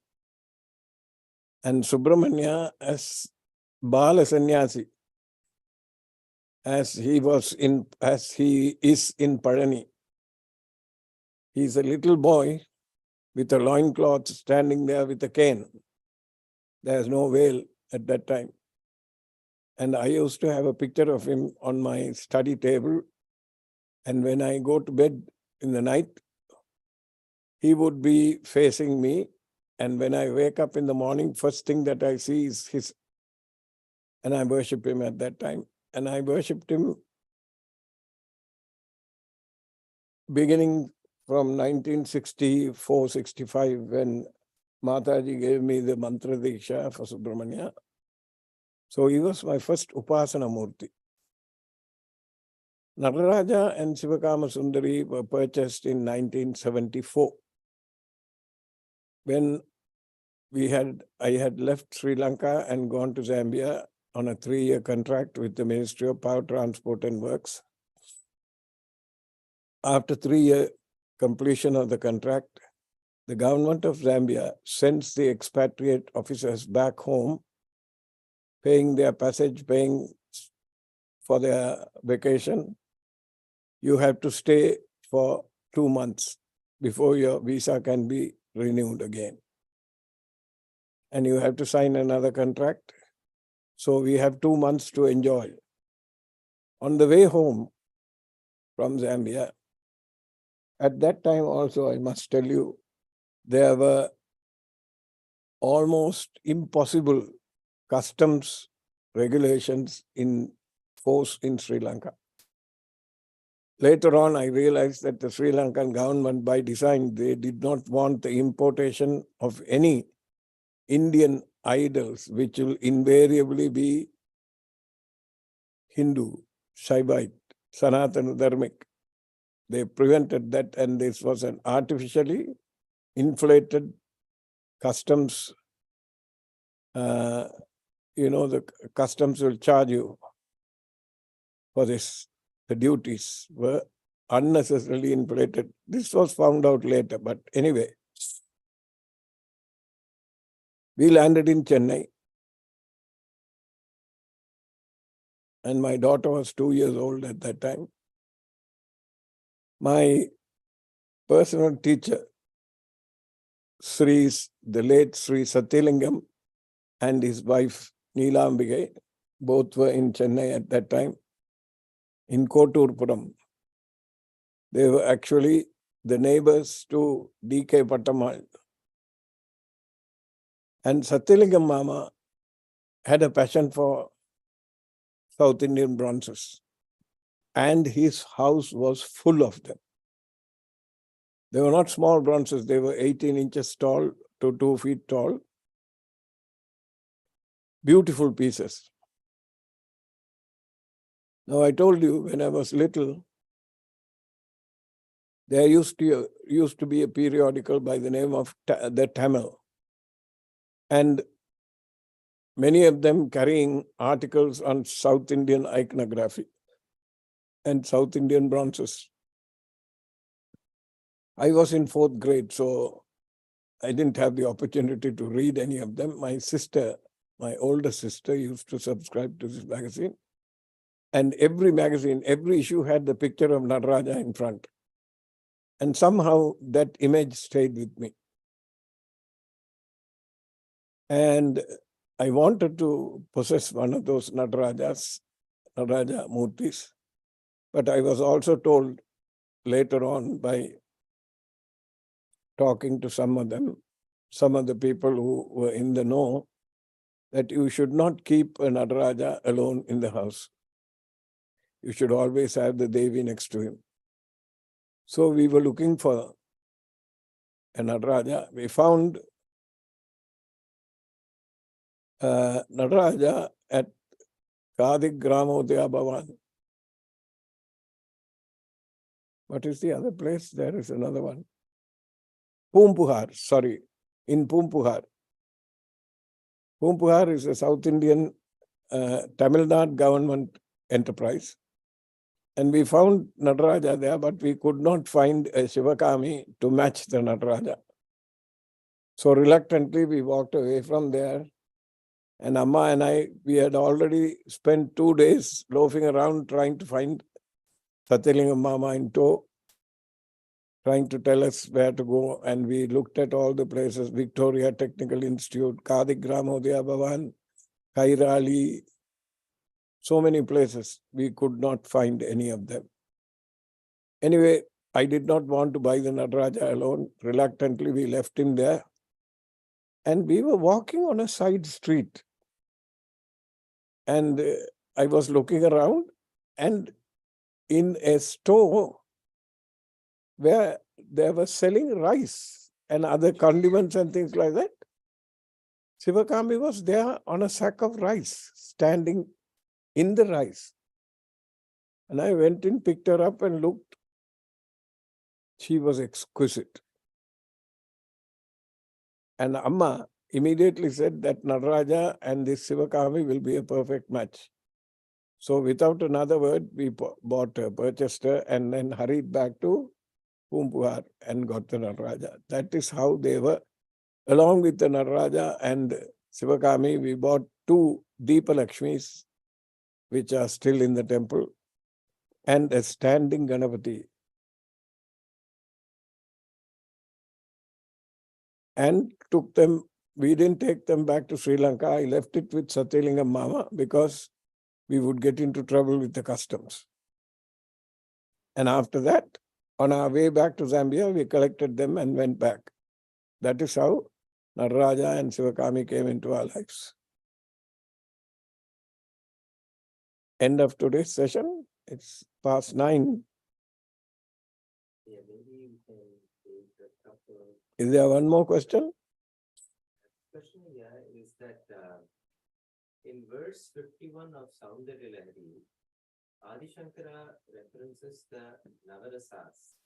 And Subramanya as Bala Sannyasi, as he is in Parani. He's a little boy with a loincloth standing there with a cane. There's no veil at that time. And I used to have a picture of him on my study table. And when I go to bed in the night, he would be facing me. And when I wake up in the morning, first thing that I see is his. And I worship him at that time. And I worshipped him beginning from 1964-65 when Mataji gave me the mantra diksha for Subramanya. So he was my first Upasana Murti. Nataraja and Sivakama Sundari were purchased in 1974. When I had left Sri Lanka and gone to Zambia on a 3-year contract with the Ministry of Power, Transport and Works. After 3-year completion of the contract, the government of Zambia sends the expatriate officers back home, paying their passage, paying for their vacation. You have to stay for 2 months before your visa can be renewed again. And you have to sign another contract. So we have 2 months to enjoy. On the way home from Zambia, at that time also, I must tell you, there were almost impossible customs regulations in force in Sri Lanka. Later on, I realized that the Sri Lankan government, by design, they did not want the importation of any Indian idols, which will invariably be Hindu, Shaivite, Sanātana Dharmic. They prevented that, and this was an artificially inflated customs. The customs will charge you for this. The duties were unnecessarily inflated. This was found out later, but anyway. We landed in Chennai. And my daughter was 2 years old at that time. My personal teacher, the late Sri Satyalingam and his wife Neelambige, both were in Chennai at that time, in Koturpuram. They were actually the neighbors to D.K. Pattamal. And Satyalingam Mama had a passion for South Indian bronzes. And his house was full of them. They were not small bronzes, they were 18 inches tall to 2 feet tall. Beautiful pieces. Now, I told you when I was little, there used to be a periodical by the name of the Tamil. And many of them carrying articles on South Indian iconography and South Indian bronzes. I was in 4th grade, so I didn't have the opportunity to read any of them. My sister, my older sister, used to subscribe to this magazine. And every magazine, every issue had the picture of Nataraja in front. And somehow that image stayed with me. And I wanted to possess one of those Nataraja Murtis. But I was also told later on by talking to some of the people who were in the know, that you should not keep a Nataraja alone in the house. You should always have the Devi next to him. So we were looking for a Nataraja. We found Nataraja at Kadik Gramodaya Bhavan. What is the other place? There is another one. Poompuhar, sorry, in Poompuhar. Poompuhar is a South Indian Tamil Nadu government enterprise. And we found Nataraja there, but we could not find a Shivakami to match the Nataraja. So reluctantly, we walked away from there. And Amma and I, we had already spent 2 days loafing around trying to find Satyalingam Mama in tow, trying to tell us where to go. And we looked at all the places, Victoria Technical Institute, Kadik Gramodaya Bhavan, Kairali, so many places. We could not find any of them. Anyway, I did not want to buy the Nataraja alone. Reluctantly, we left him there. And we were walking on a side street. And I was looking around, and in a store where they were selling rice and other condiments and things like that, Shivakami was there on a sack of rice, standing in the rice. And I went in, picked her up and looked. She was exquisite. And Amma immediately said that Nataraja and this Shivakami will be a perfect match. So without another word, we bought her, purchased her, and then hurried back to Pumpuhar and got the Nataraja. That is how they were. Along with the Nataraja and Shivakami, we bought 2 Deepa Lakshmis, which are still in the temple, and a standing Ganapati. And took them, we didn't take them back to Sri Lanka. I left it with Satyalingam Mama because we would get into trouble with the customs. And after that, on our way back to Zambia, we collected them and went back. That is how Nataraja and Shivakami came into our lives. End of today's session. It's past 9. Yeah, maybe we can take a couple. Is there one more question? Question here is that in verse 51 of Saundarya Lahari, Adi Shankara references the Navarasas,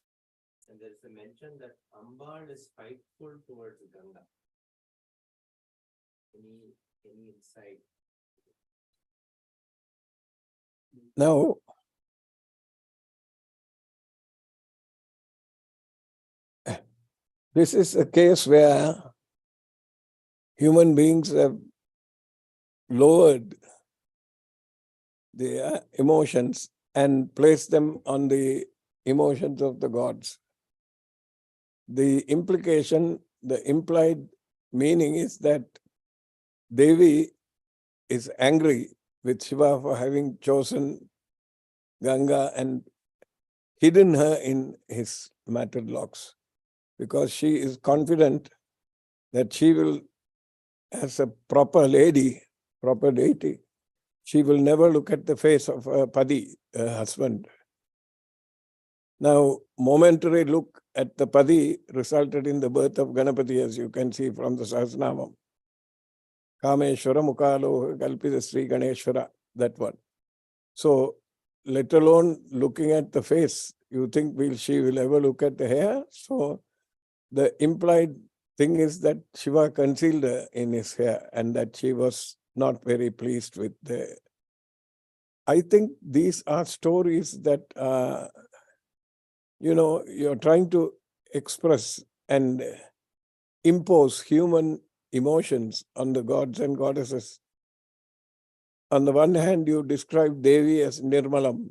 and there is a mention that Ambal is spiteful towards Ganga. Any insight? Now, this is a case where human beings have lowered their emotions and placed them on the emotions of the gods. The implication, the implied meaning is that Devi is angry with Shiva for having chosen Ganga and hidden her in his matted locks, because she is confident that she will, as a proper lady, proper deity, she will never look at the face of her Padi, her husband. Now, momentary look at the Padi resulted in the birth of Ganapati, as you can see from the Sahasranamam. Kameshwara Mukalo Kalpita Sri Ganeshwara, that one. So, let alone looking at the face, you think she will ever look at the hair? So, the implied thing is that Shiva concealed her in his hair and that she was not very pleased with the... I think these are stories that, you're trying to express and impose human emotions on the gods and goddesses. On the one hand, you describe Devi as Nirmalam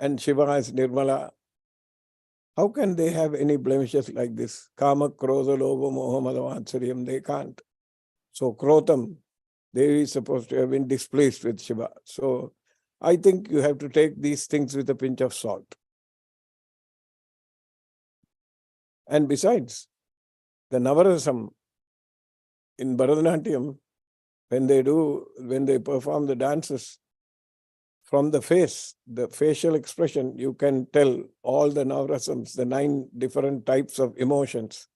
and Shiva as Nirmala. How can they have any blemishes like this? Kama, Krodha, Lobha, Moha, Mada, Vatsaryam, they can't. So Krotam, Devi is supposed to have been displeased with Shiva. So I think you have to take these things with a pinch of salt. And besides, the Navarasam in Bharatanatyam, when they perform the dances, from the face, the facial expression, you can tell all the Navarasams, the 9 different types of emotions.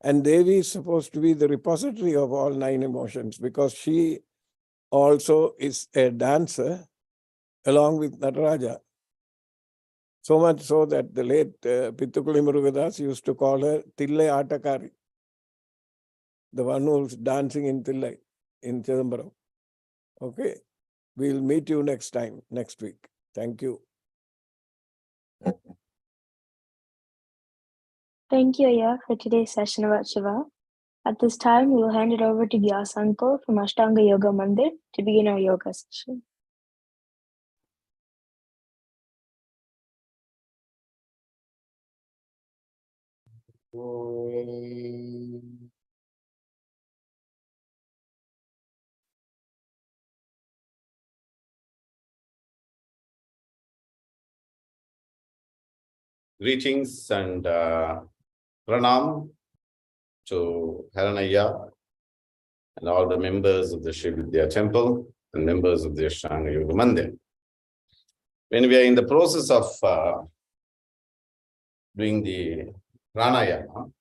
And Devi is supposed to be the repository of all 9 emotions, because she also is a dancer along with Nataraja. So much so that the late Pittukuli Murugadas used to call her Tillai Atakari, the one who's dancing in Tillai, in Chidambaram. Okay, we'll meet you next time, next week. Thank you. Thank you, Aya, for today's session about Shiva. At this time, we will hand it over to Vyas Uncle from Ashtanga Yoga Mandir to begin our yoga session. Greetings and pranam to Haranaya and all the members of the Sri Vidya Temple and members of the Ashtanga Yoga Mandir. When we are in the process of doing the pranayama,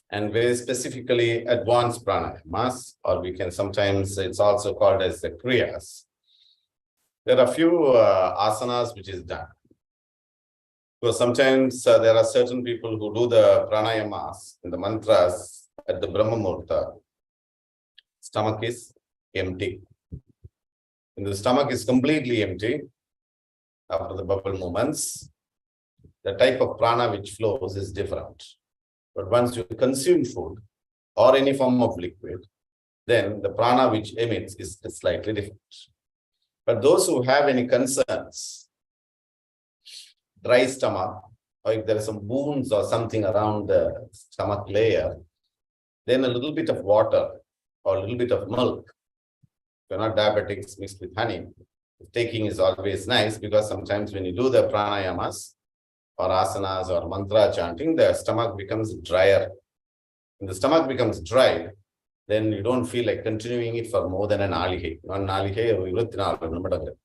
and very specifically advanced pranayamas, or we can sometimes, it's also called as the kriyas, there are few asanas which is done. So sometimes there are certain people who do the pranayamas and the mantras at the Brahma Muhurta. Stomach is empty. When the stomach is completely empty, after the bubble movements, the type of prana which flows is different. But once you consume food or any form of liquid, then the prana which emits is slightly different. But those who have any concerns, dry stomach, or if there are some wounds or something around the stomach layer, then a little bit of water or a little bit of milk, if you're not diabetics, mixed with honey, taking is always nice, because sometimes when you do the pranayamas or asanas or mantra chanting, the stomach becomes drier. When the stomach becomes dry, then you don't feel like continuing it for more than an nalihe. One nalihe,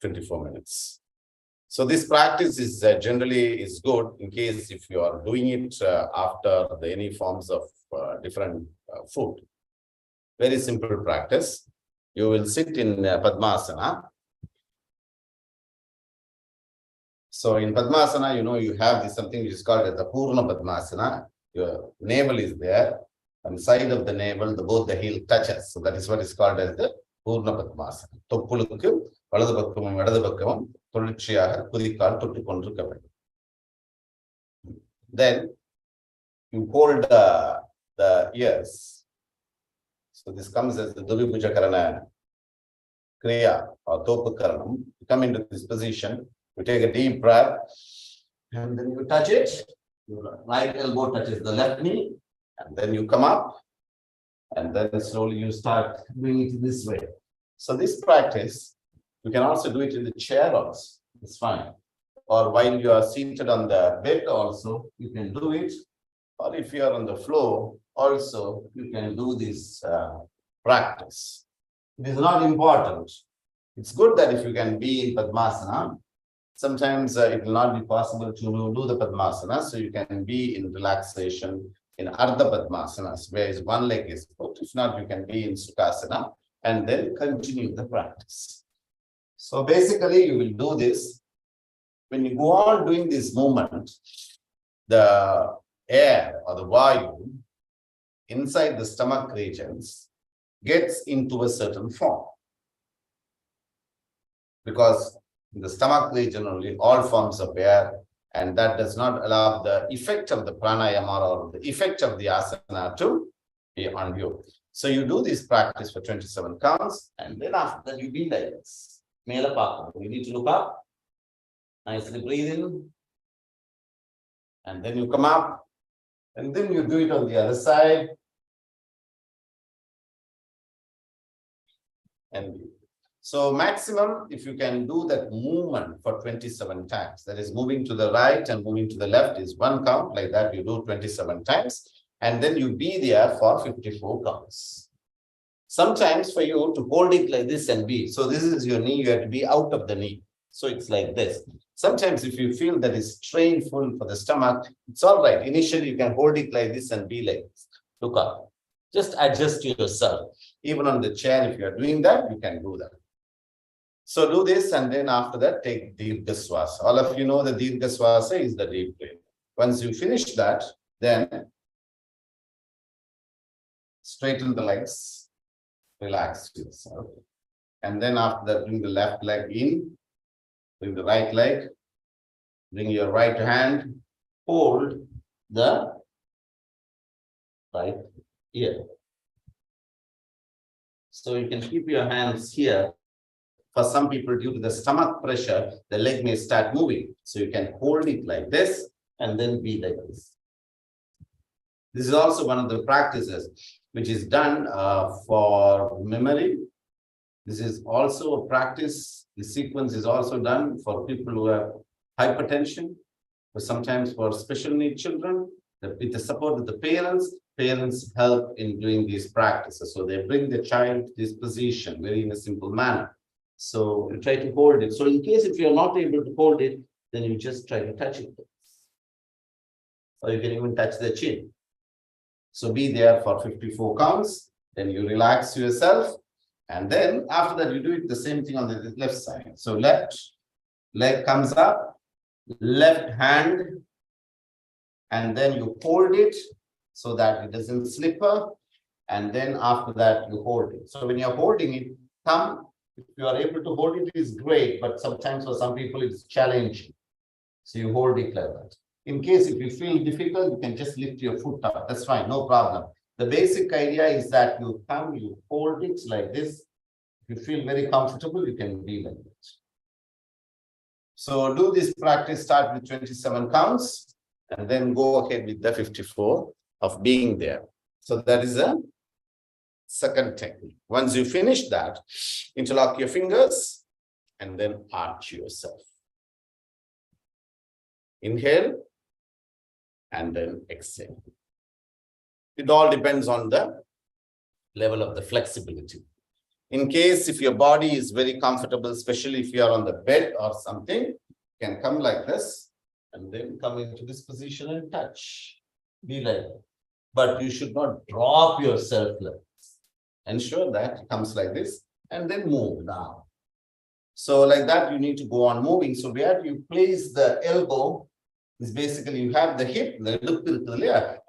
24 minutes. So this practice is generally is good in case if you are doing it after any forms of different food. Very simple practice. You will sit in Padmasana. So in Padmasana, you have this something which is called as the Purna Padmasana. Your navel is there. On the side of the navel, both the heel touches. So that is what is called as the Purna Padmasana. Toppulukku, valadu pakkamum, idadu pakkamum, தொடர்ச்சியாக குதிக்கால் தொட்டுக் கொண்டிருக்க வேண்டும். Then you hold the ears. So this comes as the Dubhipuja Karana Kriya or Topu Karanam. You come into this position, you take a deep breath, and then you touch it. Your right elbow touches the left knee, and then you come up, and then slowly you start doing it this way. So this practice, you can also do it in the chair also, it's fine. Or while you are seated on the bed also, you can do it. Or if you are on the floor also, you can do this practice. It is not important. It's good that if you can be in Padmasana, sometimes it will not be possible to do the Padmasana, so you can be in relaxation in Ardha Padmasanas, where one leg is put. If not, you can be in Sukhasana and then continue the practice. So basically, you will do this. When you go on doing this movement, the air or the vayu inside the stomach regions gets into a certain form. Because in the stomach region only all forms of air, and that does not allow the effect of the pranayama or the effect of the asana to be on you. So you do this practice for 27 counts, and then after that you be like this. You need to look up, nicely breathe in, and then you come up, and then you do it on the other side. And so maximum, if you can do that movement for 27 times, that is moving to the right and moving to the left is one count, like that you do 27 times, and then you be there for 54 counts. Sometimes for you to hold it like this and be, so this is your knee, you have to be out of the knee. So it's like this. Sometimes if you feel that is strainful for the stomach, it's all right. Initially you can hold it like this and be like this. Look up. Just adjust yourself. Even on the chair, if you are doing that, you can do that. So do this, and then after that, take Dirgha Swasa. All of you know the Dirgha Swasa is the deep breath. Once you finish that, then straighten the legs, relax yourself. And then after that, bring the left leg in, bring the right leg, bring your right hand, hold, the right ear. So you can keep your hands here. For some people, due to the stomach pressure, the leg may start moving. So you can hold it like this and then be like this. This is also one of the practices which is done for memory. This is also a practice. The sequence is also done for people who have hypertension, or sometimes for special need children. With the support of the parents help in doing these practices. So they bring the child to this position very in a simple manner. So you try to hold it. So in case if you're not able to hold it, then you just try to touch it. Or you can even touch the chin. So be there for 54 counts. Then you relax yourself. And then after that, you do it the same thing on the left side. So left leg comes up, left hand, and then you hold it so that it doesn't slipper. And then after that, you hold it. So when you're holding it, thumb, if you are able to hold it, is great. But sometimes for some people, it's challenging. So you hold it like that. In case if you feel difficult, you can just lift your foot up. That's fine, no problem. The basic idea is that you come, you hold it like this. If you feel very comfortable, you can be like this. So do this practice, start with 27 counts, and then go ahead with the 54 of being there. So that is a second technique. Once you finish that, interlock your fingers and then arch yourself. Inhale and then exhale. It all depends on the level of the flexibility. In case if your body is very comfortable, especially if you are on the bed or something, you can come like this and then come into this position and touch. Be like that. But you should not drop yourself like this. Ensure that it comes like this and then move down. So like that, you need to go on moving. So where you place the elbow is basically you have the hip,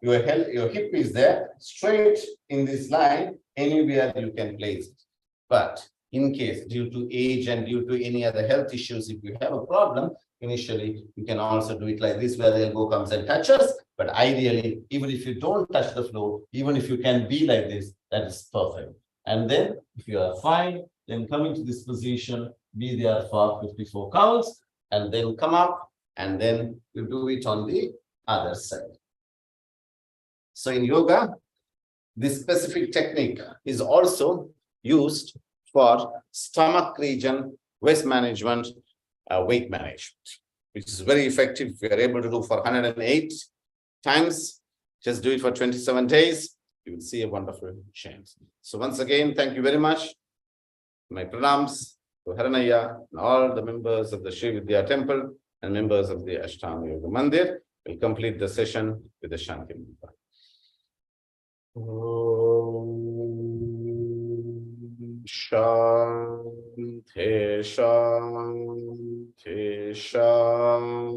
your hip is there, straight in this line, anywhere you can place it. But in case due to age and due to any other health issues, if you have a problem, initially you can also do it like this, where the elbow comes and touches. But ideally, even if you don't touch the floor, even if you can be like this, that is perfect. And then if you are fine, then come into this position, be there for 54 counts, and then come up, and then you do it on the other side. So in yoga, this specific technique is also used for stomach region, waist management, weight management, which is very effective. If you are able to do for 108 times, just do it for 27 days, you will see a wonderful change. So once again, thank you very much. My pranams to Haranaya and all the members of the Sri Vidya Temple and members of the Ashtanga Yoga Mandir. We'll complete the session with the Shanti Mantra. Shanti, Shanti, Shanti.